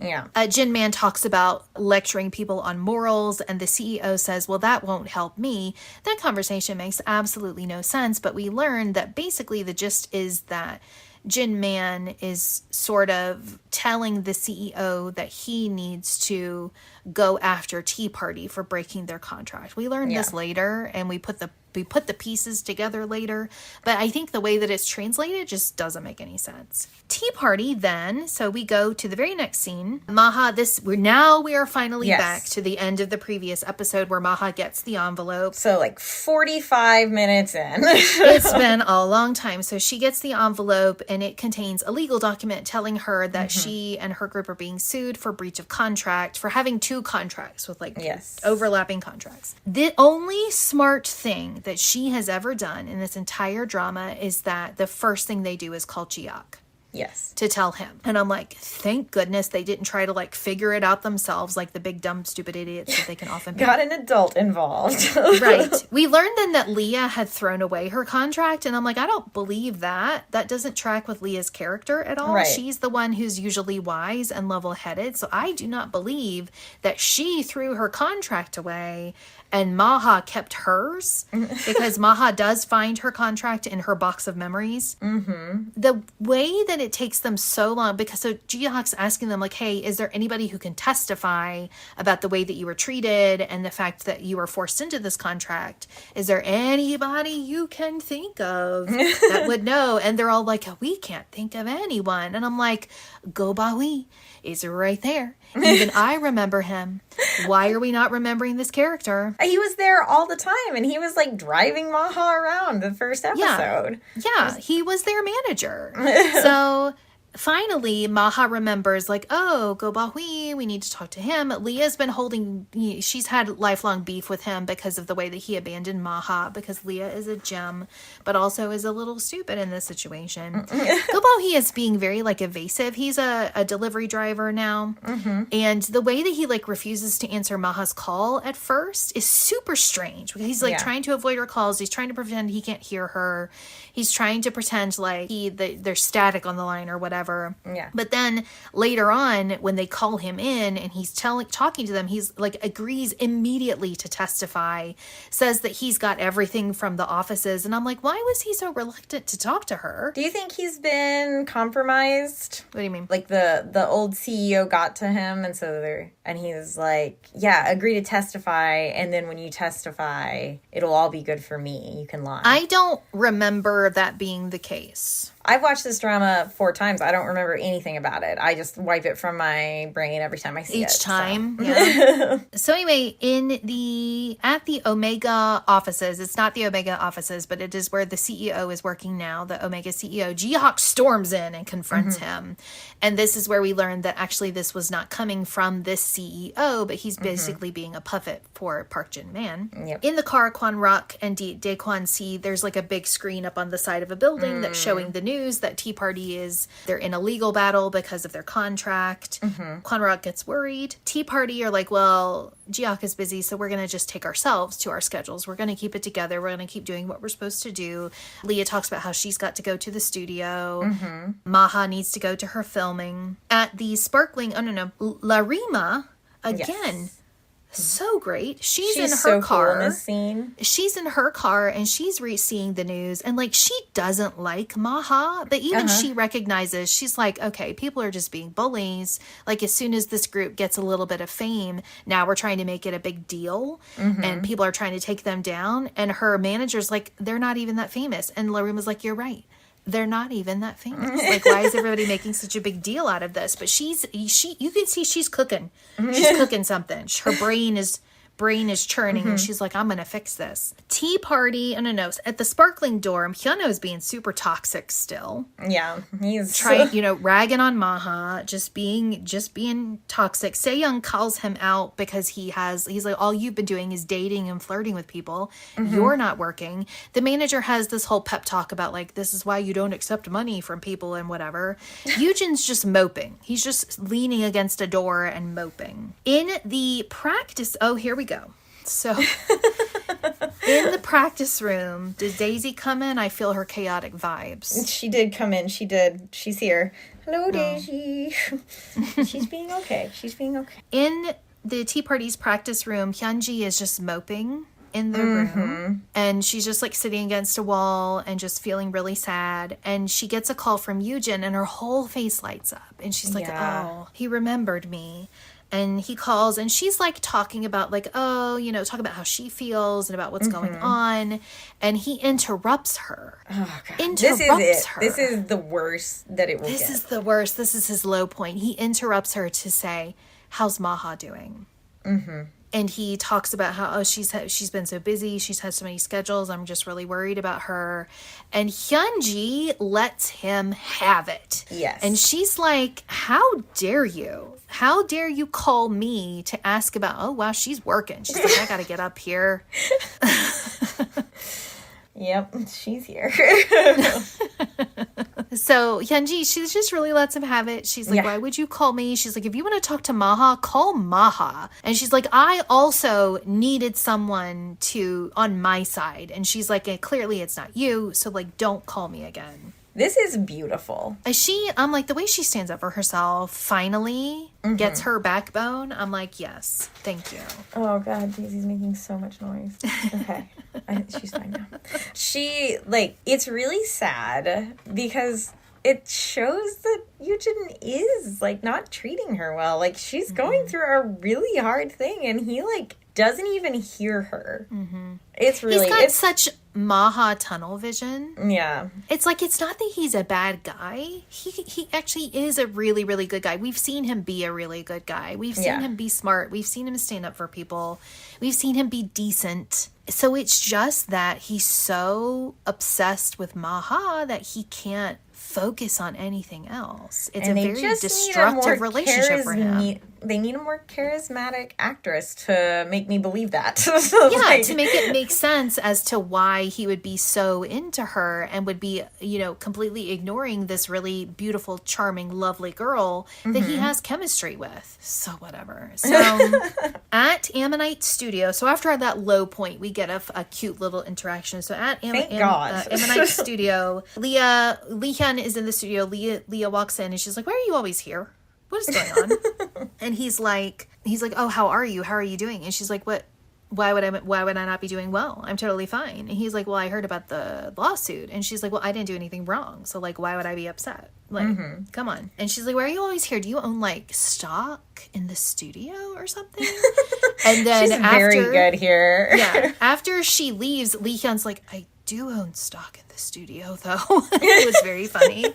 Speaker 1: Jin-man talks about lecturing people on morals, and the CEO says, well, that won't help me. That conversation makes absolutely no sense, but we learn that basically the gist is that Jin-man is sort of telling the CEO that he needs to go after Tea Party for breaking their contract. We learned this later, and we put the pieces together later, but I think the way that it's translated just doesn't make any sense. Tea Party then, so we go to the very next scene. Maha, we are finally back to the end of the previous episode where Maha gets the envelope.
Speaker 2: So 45 minutes in.
Speaker 1: It's been a long time. So she gets the envelope, and it contains a legal document telling her that she and her group are being sued for breach of contract, for having 2 contracts with overlapping contracts. The only smart thing that she has ever done in this entire drama is that the first thing they do is call Ji-hock.
Speaker 2: Yes.
Speaker 1: To tell him. And I'm like, thank goodness they didn't try to figure it out themselves like the big dumb stupid idiots that they can often be.
Speaker 2: Got an adult involved.
Speaker 1: Right. We learned then that Leah had thrown away her contract, and I'm like, I don't believe that. That doesn't track with Leah's character at all. Right. She's the one who's usually wise and level-headed, so I do not believe that she threw her contract away and Maha kept hers, because Maha does find her contract in her box of memories. The way that that it takes them so long, because so Ji-Hock's asking them like, hey, is there anybody who can testify about the way that you were treated and the fact that you were forced into this contract? Is there anybody you can think of that would know? And they're all like, we can't think of anyone. And I'm like, Go Ba-Hui is right there. Even I remember him. Why are we not remembering this character?
Speaker 2: He was there all the time, and he was like driving Maha around the first episode.
Speaker 1: Yeah, he was their manager. So finally, Maha remembers, like, oh, Go Ba-Hui, we need to talk to him. Leah's been she's had lifelong beef with him because of the way that he abandoned Maha, because Leah is a gem, but also is a little stupid in this situation. Go Ba-Hui is being very, like, evasive. He's a delivery driver now, and the way that he, like, refuses to answer Maha's call at first is super strange, because he's, like, trying to avoid her calls. He's trying to pretend he can't hear her. He's trying to pretend like there's static on the line or whatever.
Speaker 2: Yeah.
Speaker 1: But then later on, when they call him in and he's talking to them, he's like agrees immediately to testify, says that he's got everything from the offices. And I'm like, why was he so reluctant to talk to her?
Speaker 2: Do you think he's been compromised?
Speaker 1: What do you mean?
Speaker 2: Like the old CEO got to him, and he was like, yeah, agree to testify, and then when you testify, it'll all be good for me. You can lie.
Speaker 1: I don't remember that being the case.
Speaker 2: I've watched this drama 4 times. I don't remember anything about it. I just wipe it from my brain every time I see it.
Speaker 1: Each time.
Speaker 2: So.
Speaker 1: Yeah. So anyway, at the Omega offices, it's not the Omega offices, but it is where the CEO is working now, the Omega CEO, Ji-Hock storms in and confronts him. And this is where we learned that actually this was not coming from this CEO, but he's basically being a puppet for Park Jin-man.
Speaker 2: Yep.
Speaker 1: In the car, Kwon-Ruk and Dae-Kwon see there's like a big screen up on the side of a building that's showing the news that Tea Party they're in a legal battle because of their contract. Kwon-Ruk gets worried. Tea Party are like, well, Ji-Hock is busy, so we're going to just take ourselves to our schedules. We're going to keep it together. We're going to keep doing what we're supposed to do. Leah talks about how she's got to go to the studio. Maha needs to go to her filming. At the sparkling, La Rima, again, so great. She's in her
Speaker 2: so
Speaker 1: car.
Speaker 2: Cool in this scene.
Speaker 1: She's in her car and she's seeing the news, and like she doesn't like Maha, but even she recognizes, she's like, okay, people are just being bullies. Like as soon as this group gets a little bit of fame, now we're trying to make it a big deal, and people are trying to take them down. And her manager's like, they're not even that famous. And Larima's like, you're right. They're not even that famous. Like, why is everybody making such a big deal out of this? But you can see she's cooking. She's cooking something. Her brain is churning, and she's like, I'm gonna fix this. Tea Party, at the sparkling dorm, Hyuno's being super toxic still.
Speaker 2: Yeah, he's
Speaker 1: trying, ragging on Maha, just being toxic. Se-young calls him out because he's like, all you've been doing is dating and flirting with people. You're not working. The manager has this whole pep talk about like, this is why you don't accept money from people and whatever. Eugen's just moping. He's just leaning against a door and moping. In the practice, here we go. So, in the practice room, did Daisy come in? I feel her chaotic vibes.
Speaker 2: She did come in. She did. She's here. Hello, Daisy. She's being okay.
Speaker 1: In the Tea Party's practice room, Hyunji is just moping in the room. And she's just like sitting against a wall and just feeling really sad. And she gets a call from Eugen and her whole face lights up. And she's like, oh, he remembered me. And he calls and she's like talking about like, talk about how she feels and about what's going on. And he interrupts her.
Speaker 2: Oh, God.
Speaker 1: Interrupts her.
Speaker 2: This is the worst that it will get.
Speaker 1: This is the worst. This is his low point. He interrupts her to say, how's Maha doing? And he talks about how, she's been so busy. She's had so many schedules. I'm just really worried about her. And Hyunji lets him have it.
Speaker 2: Yes.
Speaker 1: And she's like, how dare you? How dare you call me to ask about, oh, wow, she's working. She's like, I got to get up here.
Speaker 2: Yep, she's here.
Speaker 1: So Hyunji, she just really lets him have it. She's like, why would you call me? She's like, if you want to talk to Maha, call Maha. And she's like, I also needed someone on my side. And she's like, clearly it's not you. So like, don't call me again.
Speaker 2: This is beautiful.
Speaker 1: I'm like, the way she stands up for herself, finally gets her backbone. I'm like, yes, thank you.
Speaker 2: Oh, God, Daisy's making so much noise. Okay, she's fine now. It's really sad because it shows that Eugen is, like, not treating her well. Like, she's going through a really hard thing, and he, like, doesn't even hear her. It's really...
Speaker 1: He's got such maha tunnel vision.
Speaker 2: Yeah.
Speaker 1: It's like, it's not that he's a bad guy. He actually is a really, really good guy. We've seen him be a really good guy. We've seen him be smart. We've seen him stand up for people. We've seen him be decent. So it's just that he's so obsessed with maha that he can't focus on anything else. It's a very destructive relationship for him.
Speaker 2: They need a more charismatic actress to make me believe that.
Speaker 1: Yeah, to make it make sense as to why he would be so into her and would be, completely ignoring this really beautiful, charming, lovely girl that he has chemistry with. So whatever. So at Ammonite Studio, so after that low point, we get a cute little interaction. So at Ammonite Studio, Lee Hyun is in the studio. Leah walks in and she's like, "Why are you always here? What is going on?" And he's like, "Oh, how are you? How are you doing?" And she's like, "What? Why would I not be doing well? I'm totally fine." And he's like, "Well, I heard about the lawsuit." And she's like, "Well, I didn't do anything wrong. So, like, why would I be upset? Like, come on." And she's like, "Why are you always here? Do you own, like, stock in the studio or something?" And then
Speaker 2: she's very good here.
Speaker 1: Yeah. After she leaves, Lee Hyun's like, "I do own stock in the studio, though." It was very funny.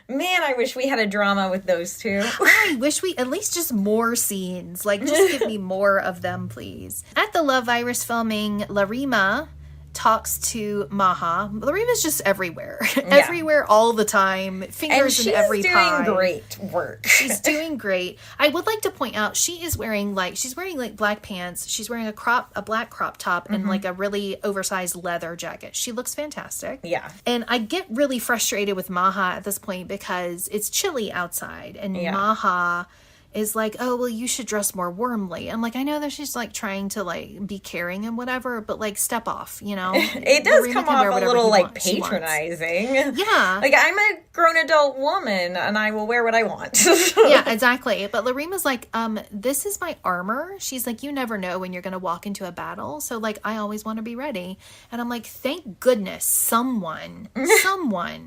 Speaker 2: Man, I wish we had a drama with those two.
Speaker 1: I wish we, at least just more scenes. Like, just give me more of them, please. At the Love Virus filming, Larima talks to Maha. Larima's just everywhere. Yeah. Everywhere all the time. Fingers in every pie.
Speaker 2: And she's doing great work.
Speaker 1: She's doing great. I would like to point out, she's wearing black pants. She's wearing a black crop top and like a really oversized leather jacket. She looks fantastic.
Speaker 2: Yeah.
Speaker 1: And I get really frustrated with Maha at this point because it's chilly outside and Maha is like, "Oh, well, you should dress more warmly." I'm like, I know that she's like trying to like be caring and whatever, but like step off,
Speaker 2: It does come off a little like patronizing.
Speaker 1: Yeah.
Speaker 2: Like, I'm a grown adult woman and I will wear what I want.
Speaker 1: Yeah, exactly. But Larima's like, "This is my armor." She's like, "You never know when you're going to walk into a battle. So like, I always want to be ready." And I'm like, thank goodness someone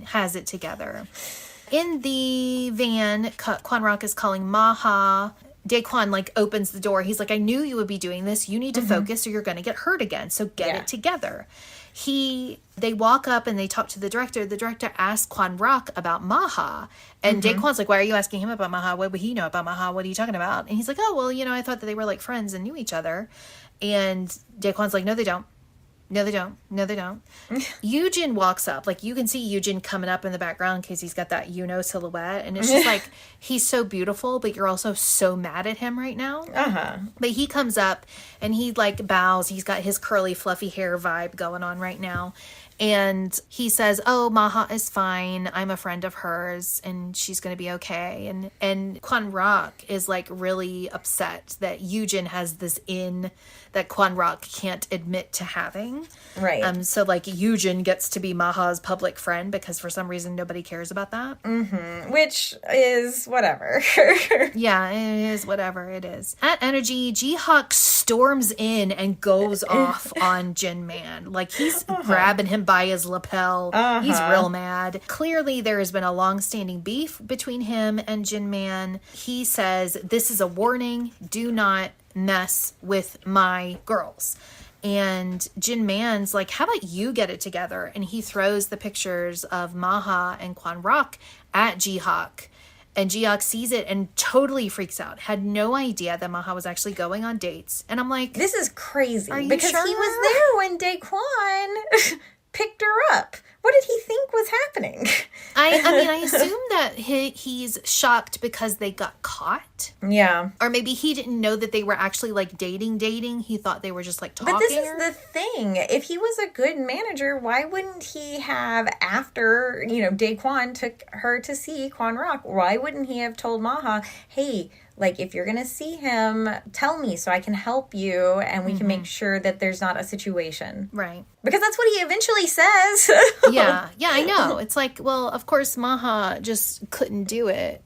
Speaker 1: has it together. In the van, Kwon Rock is calling Maha. Daekwon like opens the door. He's like, "I knew you would be doing this. You need to focus or you're going to get hurt again. So get it together." They walk up and they talk to the director. The director asks Kwon Rock about Maha. And Daekwon's like, "Why are you asking him about Maha? What would he know about Maha? What are you talking about?" And he's like, "Oh, well, I thought that they were like friends and knew each other." And Daekwon's like, "No, they don't. No, they don't. No, they don't." Eugen walks up. Like, you can see Eugen coming up in the background because he's got that, silhouette. And it's just like, he's so beautiful, but you're also so mad at him right now. But he comes up and he, like, bows. He's got his curly, fluffy hair vibe going on right now. And he says, "Oh, Maha is fine. I'm a friend of hers and she's going to be okay." And Kwon Rock is like really upset that Eugen has this in that Kwon Rock can't admit to having.
Speaker 2: Right.
Speaker 1: So like Eugen gets to be Maha's public friend because for some reason nobody cares about that.
Speaker 2: Which is whatever.
Speaker 1: Yeah, it is whatever it is. At Energy, Ji-Hak storms in and goes off on Jin Man. Like, he's grabbing him by his lapel. He's real mad. Clearly, there has been a long-standing beef between him and Jin Man. He says, "This is a warning. Do not mess with my girls." And Jin Man's like, "How about you get it together?" And he throws the pictures of Maha and Kwon Rock at Ji-Hak. And Ji-Hak sees it and totally freaks out. Had no idea that Maha was actually going on dates. And I'm like,
Speaker 2: this is crazy.
Speaker 1: Are you
Speaker 2: because
Speaker 1: sure?
Speaker 2: He was there when Daekwon picked her up. What did he think was happening?
Speaker 1: I assume that he's shocked because they got caught.
Speaker 2: Yeah.
Speaker 1: Or maybe he didn't know that they were actually like dating. He thought they were just like talking.
Speaker 2: But this is the thing. If he was a good manager, why wouldn't he have, after, Daekwon took her to see Kwon Rock, why wouldn't he have told Maha, "Hey, like, if you're going to see him, tell me so I can help you and we can make sure that there's not a situation."
Speaker 1: Right.
Speaker 2: Because that's what he eventually says.
Speaker 1: Yeah, I know. It's like, well, of course, Maha just couldn't do it.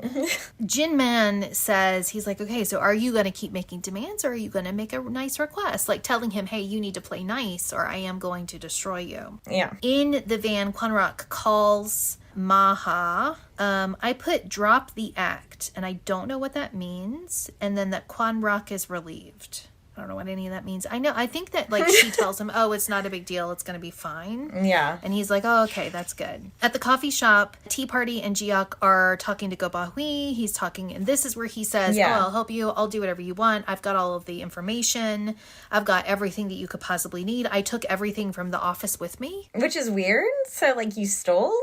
Speaker 1: Jin Man says, he's like, okay, so are you going to keep making demands or are you going to make a nice request? Like telling him, hey, you need to play nice or I am going to destroy you.
Speaker 2: Yeah.
Speaker 1: In the van, Kwon-rok calls Maha. I put drop the act, and I don't know what that means. And then that Kwon-rok is relieved. I don't know what any of that means. I think that, like, she tells him, oh, it's not a big deal. It's going to be fine.
Speaker 2: Yeah.
Speaker 1: And he's like, oh, okay, that's good. At the coffee shop, Tea Party and Ryeok are talking to Go-ba-hui. He's talking, and this is where he says, oh, I'll help you. I'll do whatever you want. I've got all of the information. I've got everything that you could possibly need. I took everything from the office with me.
Speaker 2: Which is weird. So, like, you stole?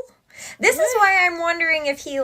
Speaker 2: This is why I'm wondering if he's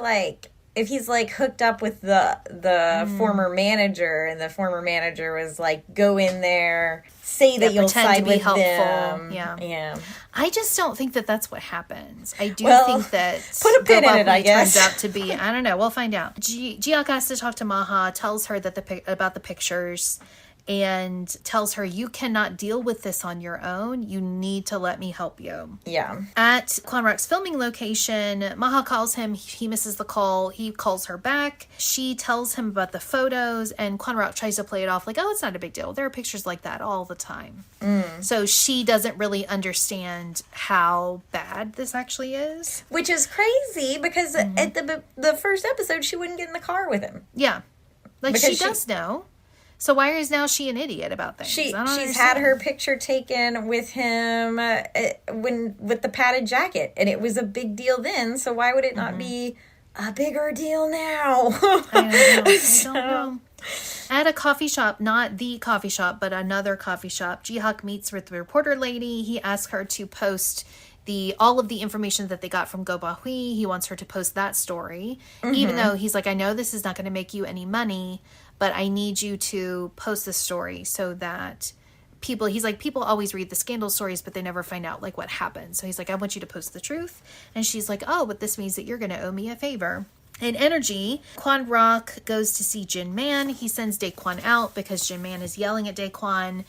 Speaker 2: like hooked up with the former manager, and the former manager was like, go in there, say that you'll side with them. Yeah.
Speaker 1: I just don't think that that's what happens. I do think that
Speaker 2: put a pin in it, I guess.
Speaker 1: Turns out to be, I don't know. We'll find out. Ryeok has to talk to Maha, tells her that about the pictures, and tells her, you cannot deal with this on your own. You need to let me help you.
Speaker 2: Yeah.
Speaker 1: At Kwon-rok's filming location, Maha calls him. He misses the call. He calls her back. She tells him about the photos, and Kwon-rok tries to play it off like, oh, it's not a big deal. There are pictures like that all the time. So she doesn't really understand how bad this actually is.
Speaker 2: Which is crazy, because at the first episode, she wouldn't get in the car with him.
Speaker 1: Yeah. Like, she does know. So why is now she an idiot about things?
Speaker 2: She's had her picture taken with him with the padded jacket, and it was a big deal then. So why would it not be a bigger deal now?
Speaker 1: I don't know. At a coffee shop, not the coffee shop, but another coffee shop, Jihak meets with the reporter lady. He asks her to post all of the information that they got from Go-ba-hui. He wants her to post that story, even though he's like, I know this is not going to make you any money, but I need you to post this story so that people always read the scandal stories, but they never find out like what happened. So he's like, I want you to post the truth. And she's like, oh, but this means that you're going to owe me a favor. In Energy, Kwon-rok goes to see Jin Man. He sends Daekwon out because Jin Man is yelling at Daekwon.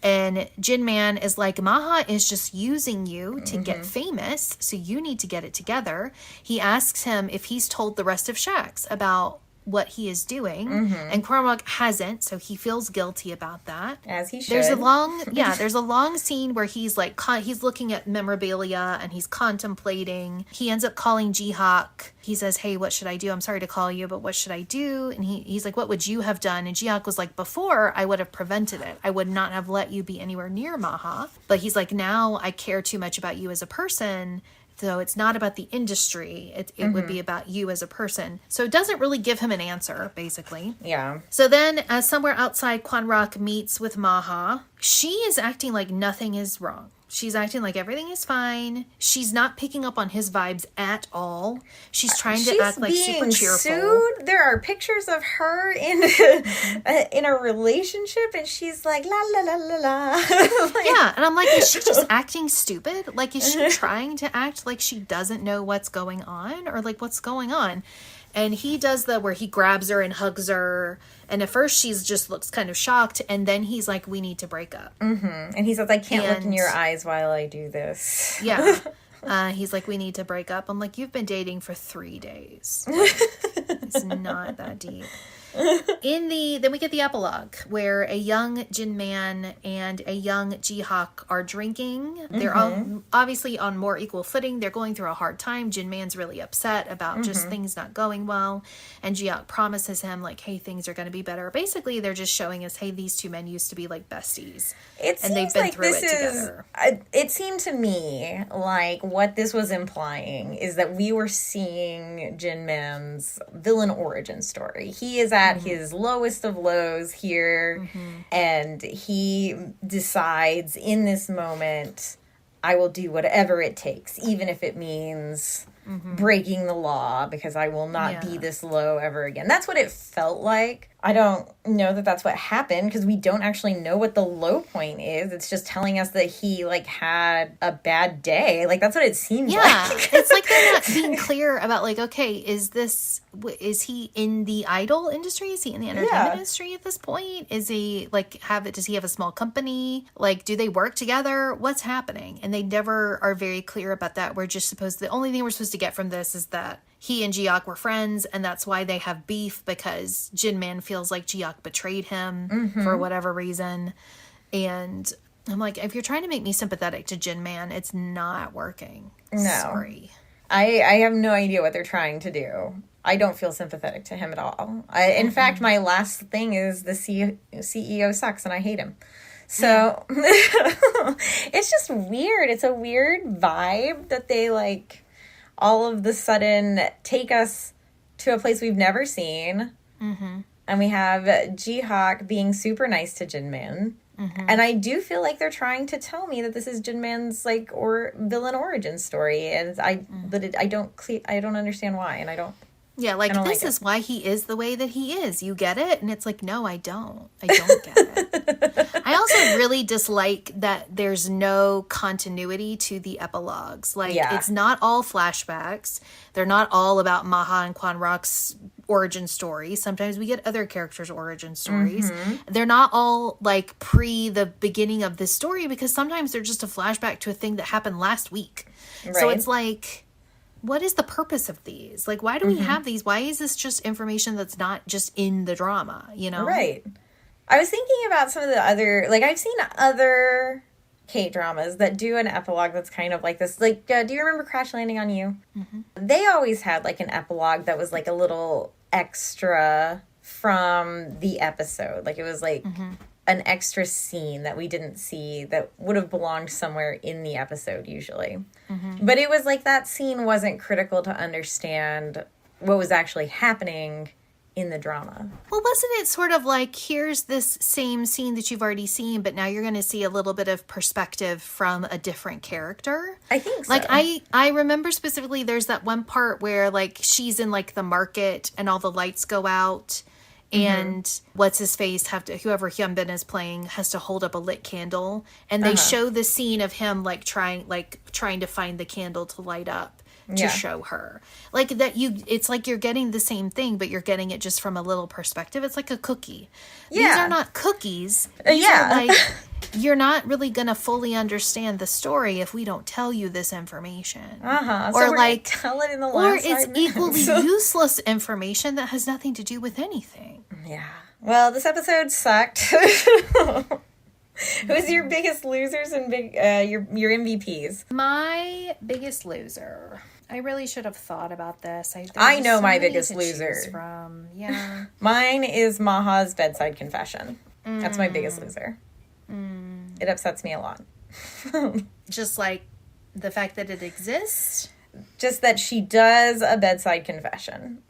Speaker 1: And Jin Man is like, Maha is just using you to get famous, so you need to get it together. He asks him if he's told the rest of Shax about what he is doing, and Kwon-rok hasn't, so he feels guilty about that.
Speaker 2: As he should.
Speaker 1: There's a long scene where he's like, he's looking at memorabilia and he's contemplating. He ends up calling Jihak. He says, hey, what should I do? I'm sorry to call you, but what should I do? And he's like, what would you have done? And Jihak was like, before, I would have prevented it. I would not have let you be anywhere near Maha. But he's like, now I care too much about you as a person. So it's not about the industry. It would be about you as a person. So it doesn't really give him an answer, basically.
Speaker 2: Yeah.
Speaker 1: So then, somewhere outside, Kwon-rok meets with Maha. She is acting like nothing is wrong. She's acting like everything is fine. She's not picking up on his vibes at all. She's trying to act like super cheerful.
Speaker 2: Sued. There are pictures of her in in a relationship, and she's like, la la la la la.
Speaker 1: Yeah, and I'm like, is she just acting stupid? Like, is she trying to act like she doesn't know what's going on, or like what's going on? And he does where he grabs her and hugs her. And at first she's just looks kind of shocked. And then he's like, we need to break up.
Speaker 2: And he says, I can't look in your eyes while I do this.
Speaker 1: Yeah. He's like, we need to break up. I'm like, you've been dating for 3 days. It's not that deep. Then we get the epilogue where a young Jin Man and a young Jihak are drinking. They're all obviously on more equal footing. They're going through a hard time. Jin Man's really upset about just things not going well. And Jihak promises him like, hey, things are going to be better. Basically, they're just showing us, hey, these two men used to be like besties. And they've been through it together.
Speaker 2: It seemed to me like what this was implying is that we were seeing Jin Man's villain origin story. He is at his lowest of lows here, and he decides in this moment, I will do whatever it takes, even if it means breaking the law because I will not be this low ever again. That's what it felt like. I don't know that that's what happened because we don't actually know what the low point is. It's just telling us that he, like, had a bad day. Like, that's what it seems like.
Speaker 1: It's like they're not being clear about, like, okay, is he in the idol industry? Is he in the entertainment industry at this point? Is he, like, does he have a small company? Like, do they work together? What's happening? And they never are very clear about that. The only thing we're supposed to get from this is that he and Jiok were friends, and that's why they have beef, because Jinman feels like Jiok betrayed him for whatever reason. And I'm like, if you're trying to make me sympathetic to Jinman, it's not working.
Speaker 2: No.
Speaker 1: Sorry.
Speaker 2: I have no idea what they're trying to do. I don't feel sympathetic to him at all. In fact, my last thing is the CEO sucks and I hate him. So it's just weird. It's a weird vibe that they, like, all of the sudden take us to a place we've never seen. And we have Jihock being super nice to Jinman. And I do feel like they're trying to tell me that this is Jinman's, like, villain origin story. And I don't understand why. And I don't.
Speaker 1: Yeah, like, this is why he is the way that he is. You get it? And it's like, no, I don't. I don't get it. I also really dislike that there's no continuity to the epilogues. Like, it's not all flashbacks. They're not all about Maha and Kwon Rock's origin story. Sometimes we get other characters' origin stories. They're not all, like, the beginning of this story, because sometimes they're just a flashback to a thing that happened last week. Right. So it's like, what is the purpose of these? Like, why do we have these? Why is this just information that's not just in the drama, you know? Right.
Speaker 2: I was thinking about some of the other, like, I've seen other K-dramas that do an epilogue that's kind of like this. Like, do you remember Crash Landing on You? They always had, like, an epilogue that was, like, a little extra from the episode. Like, it was, like, an extra scene that we didn't see that would have belonged somewhere in the episode usually. But it was like that scene wasn't critical to understand what was actually happening in the drama.
Speaker 1: Well, wasn't it sort of like, here's this same scene that you've already seen, but now you're going to see a little bit of perspective from a different character?
Speaker 2: I think so.
Speaker 1: Like, I remember specifically there's that one part where, like, she's in, like, the market and all the lights go out. And what's his face whoever Hyunbin is playing has to hold up a lit candle, and they show the scene of him trying to find the candle to light up to show her, like that. It's like you're getting the same thing, but you're getting it just from a little perspective. It's like a cookie. These are not cookies. These are like, you're not really gonna fully understand the story if we don't tell you this information.
Speaker 2: So or like tell it in the last 5 minutes.
Speaker 1: Or it's equally useless information that has nothing to do with anything.
Speaker 2: Yeah. Well, this episode sucked. Who's your biggest losers and your MVPs?
Speaker 1: My biggest loser. I really should have thought about this.
Speaker 2: I know my biggest loser.
Speaker 1: From. Yeah.
Speaker 2: Mine is Maha's bedside confession. That's my biggest loser. It upsets me a lot.
Speaker 1: Just like the fact that it exists?
Speaker 2: Just that she does a bedside confession.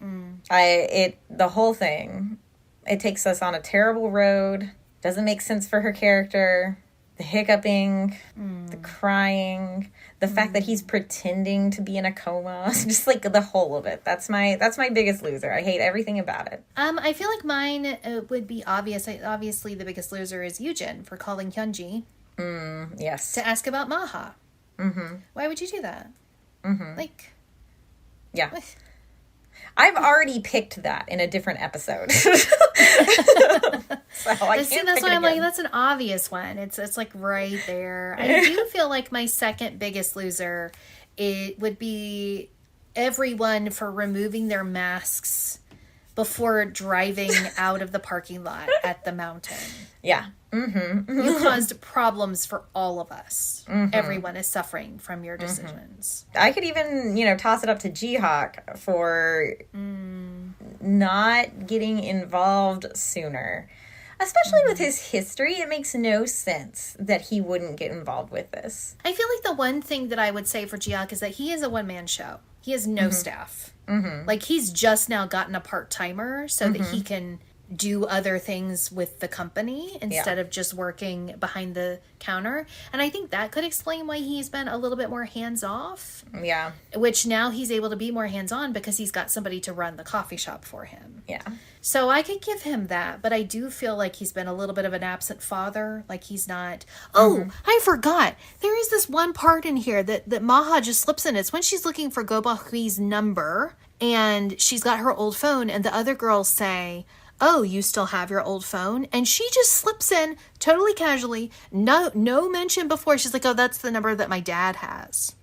Speaker 2: The whole thing, it takes us on a terrible road. Doesn't make sense for her character. The hiccuping, the crying, the fact that he's pretending to be in a coma, just like the whole of it. That's my biggest loser. I hate everything about it.
Speaker 1: I feel like mine would be obvious. Obviously, the biggest loser is Yoojin for calling Hyunji.
Speaker 2: Yes.
Speaker 1: To ask about Maha. Why would you do that? Like,
Speaker 2: yeah. I've already picked that in a different episode. So
Speaker 1: that's why I'm like, that's an obvious one. It's like right there. I do feel like my second biggest loser, it would be everyone for removing their masks before driving out of the parking lot at the mountain.
Speaker 2: Yeah.
Speaker 1: You caused problems for all of us. Everyone is suffering from your decisions.
Speaker 2: I could even, toss it up to Jihock for not getting involved sooner. Especially with his history, it makes no sense that he wouldn't get involved with this.
Speaker 1: I feel like the one thing that I would say for Jihock is that he is a one-man show. He has no staff. Like, he's just now gotten a part-timer so that he can do other things with the company instead of just working behind the counter. And I think that could explain why he's been a little bit more hands off.
Speaker 2: Yeah.
Speaker 1: Which now he's able to be more hands on because he's got somebody to run the coffee shop for him.
Speaker 2: Yeah.
Speaker 1: So I could give him that, but I do feel like he's been a little bit of an absent father. Like he's not. Oh, I forgot. There is this one part in here that Maha just slips in. It's when she's looking for Gobahui's number and she's got her old phone and the other girls say, oh, you still have your old phone? And she just slips in totally casually. No mention before. She's like, oh, that's the number that my dad has.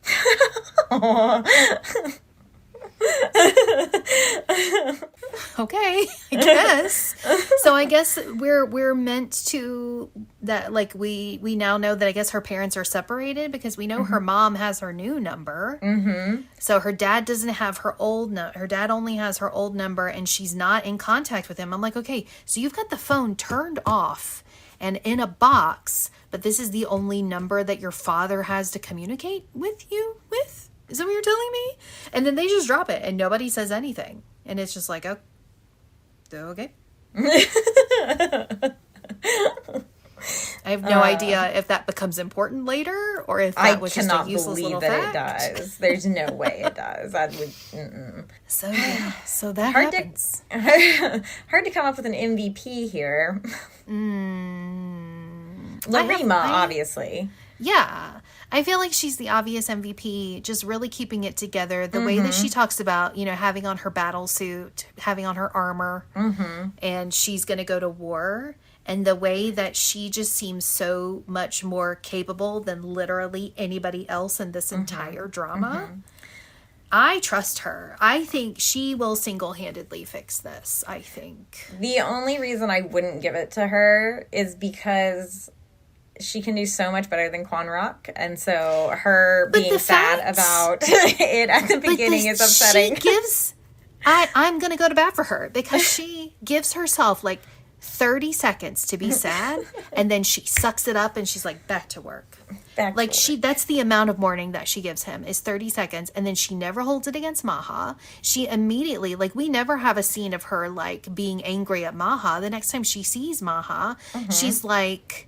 Speaker 1: Okay, I guess. So I guess we're meant to that, like we now know that I guess her parents are separated because we know her mom has her new number. Mm-hmm. So her dad doesn't have her old her dad only has her old number and she's not in contact with him. I'm like, okay, so you've got the phone turned off and in a box, but this is the only number that your father has to communicate with you with? Is that what you're telling me? And then they just drop it and nobody says anything. And it's just like, oh, okay. I have no idea if that becomes important later or if that was just a useless little fact.
Speaker 2: I cannot believe that it does. There's no way it does. That would.
Speaker 1: So that happens.
Speaker 2: Hard to come up with an MVP here. Larima, obviously.
Speaker 1: Yeah. I feel like she's the obvious MVP, just really keeping it together. The way that she talks about, having on her battle suit, having on her armor, and she's going to go to war. And the way that she just seems so much more capable than literally anybody else in this entire drama. I trust her. I think she will single-handedly fix this, I think.
Speaker 2: The only reason I wouldn't give it to her is because she can do so much better than Kwon Rock, and so her being sad about it at the beginning is upsetting.
Speaker 1: She gives... I'm going to go to bat for her because she gives herself like 30 seconds to be sad, and then she sucks it up and she's like, back to work. That's the amount of mourning that she gives him is 30 seconds, and then she never holds it against Maha. She immediately, we never have a scene of her being angry at Maha. The next time she sees Maha, she's like,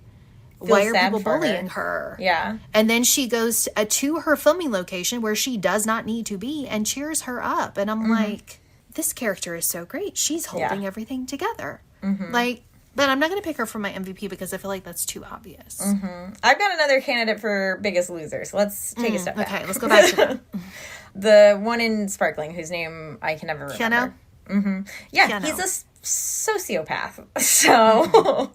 Speaker 1: why are people bullying her?
Speaker 2: Yeah.
Speaker 1: And then she goes to her filming location where she does not need to be and cheers her up. And I'm like, this character is so great. She's holding everything together. But I'm not going to pick her for my MVP because I feel like that's too obvious.
Speaker 2: I've got another candidate for Biggest Loser, so let's take a step back.
Speaker 1: Okay, let's go back to that.
Speaker 2: The one in Sparkling, whose name I can never remember. Yeah,
Speaker 1: Keanu.
Speaker 2: He's a sociopath. So,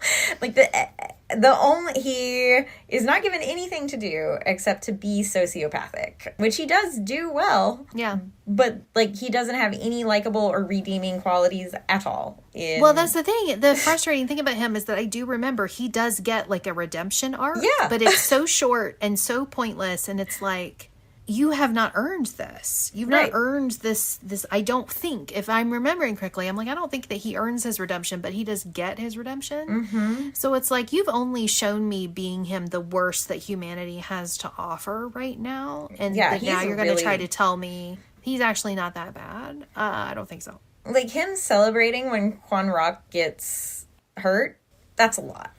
Speaker 2: the only he is not given anything to do except to be sociopathic, which he does do well.
Speaker 1: Yeah,
Speaker 2: but he doesn't have any likable or redeeming qualities at all.
Speaker 1: Well, that's the thing. The frustrating thing about him is that I do remember he does get a redemption arc.
Speaker 2: Yeah,
Speaker 1: but it's so short and so pointless, and it's like, you have not earned this. You've not earned this. I don't think, if I'm remembering correctly, I'm like, I don't think that he earns his redemption, but he does get his redemption. So it's like, you've only shown me being him the worst that humanity has to offer right now. And now you're going to try to tell me he's actually not that bad. I don't think so.
Speaker 2: Him celebrating when Rock gets hurt, that's a lot.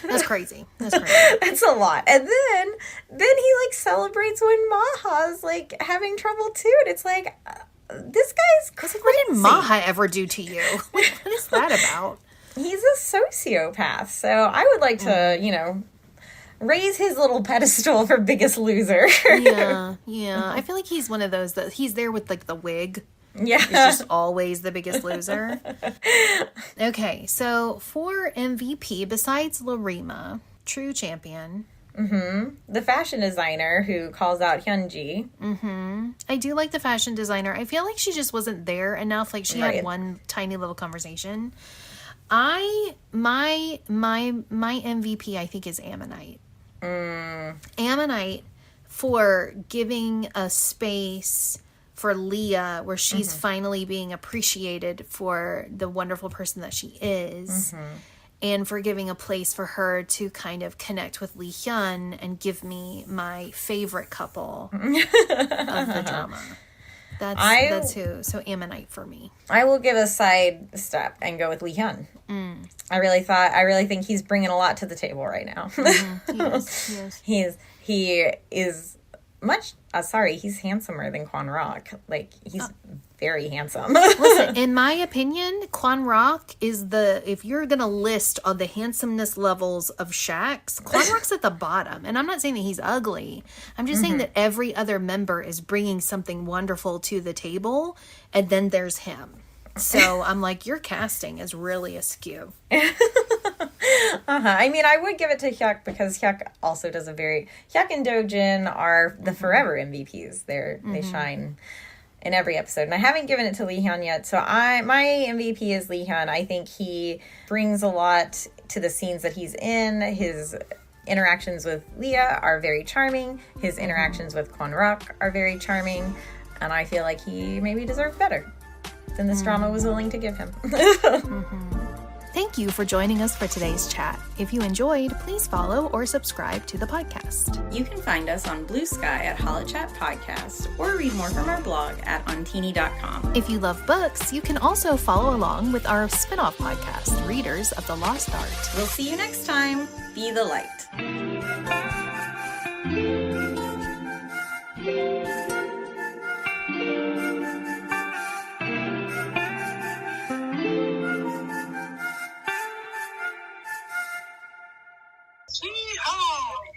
Speaker 1: That's crazy. That's
Speaker 2: a lot. And then he celebrates when Maha's having trouble too. And it's like, this guy's crazy.
Speaker 1: What did Maha ever do to you? What is that about?
Speaker 2: He's a sociopath. So I would like to, raise his little pedestal for Biggest Loser.
Speaker 1: Yeah. I feel like he's one of those that he's there with the wig.
Speaker 2: Yeah.
Speaker 1: He's just always the Biggest Loser. Okay, so for MVP, besides Larima, true champion.
Speaker 2: The fashion designer who calls out Hyunji.
Speaker 1: I do like the fashion designer. I feel like she just wasn't there enough. She had one tiny little conversation. My MVP, I think, is Ammonite. Ammonite for giving a space for Leah where she's finally being appreciated for the wonderful person that she is, and for giving a place for her to kind of connect with Lee Hyun and give me my favorite couple of the drama. That's who. So Ammonite for me.
Speaker 2: I will give a side step and go with Lee Hyun. I really think he's bringing a lot to the table right now.
Speaker 1: He is.
Speaker 2: He is much, he's handsomer than Kwon Rock. Like, he's very handsome.
Speaker 1: Listen, in my opinion, Kwon Rock is if you're going to list all the handsomeness levels of Shaq's, Kwon Rock's at the bottom. And I'm not saying that he's ugly. I'm just saying that every other member is bringing something wonderful to the table. And then there's him. So I'm like, your casting is really askew.
Speaker 2: I mean, I would give it to Hyuk because Hyuk also does Hyuk and Dojin are the forever MVPs. They shine in every episode. And I haven't given it to Lee Hyun yet. So my MVP is Lee Hyun. I think he brings a lot to the scenes that he's in. His interactions with Leah are very charming. His interactions with Kwon Rock are very charming. And I feel like he maybe deserved better than this drama was willing to give him.
Speaker 1: Thank you for joining us for today's chat. If you enjoyed, please follow or subscribe to the podcast.
Speaker 2: You can find us on Blue Sky at HoloChat Podcast or read more from our blog at ontini.com.
Speaker 1: If you love books, you can also follow along with our spin-off podcast, Readers of the Lost Art.
Speaker 2: We'll see you next time. Be the light.
Speaker 3: Yeehaw!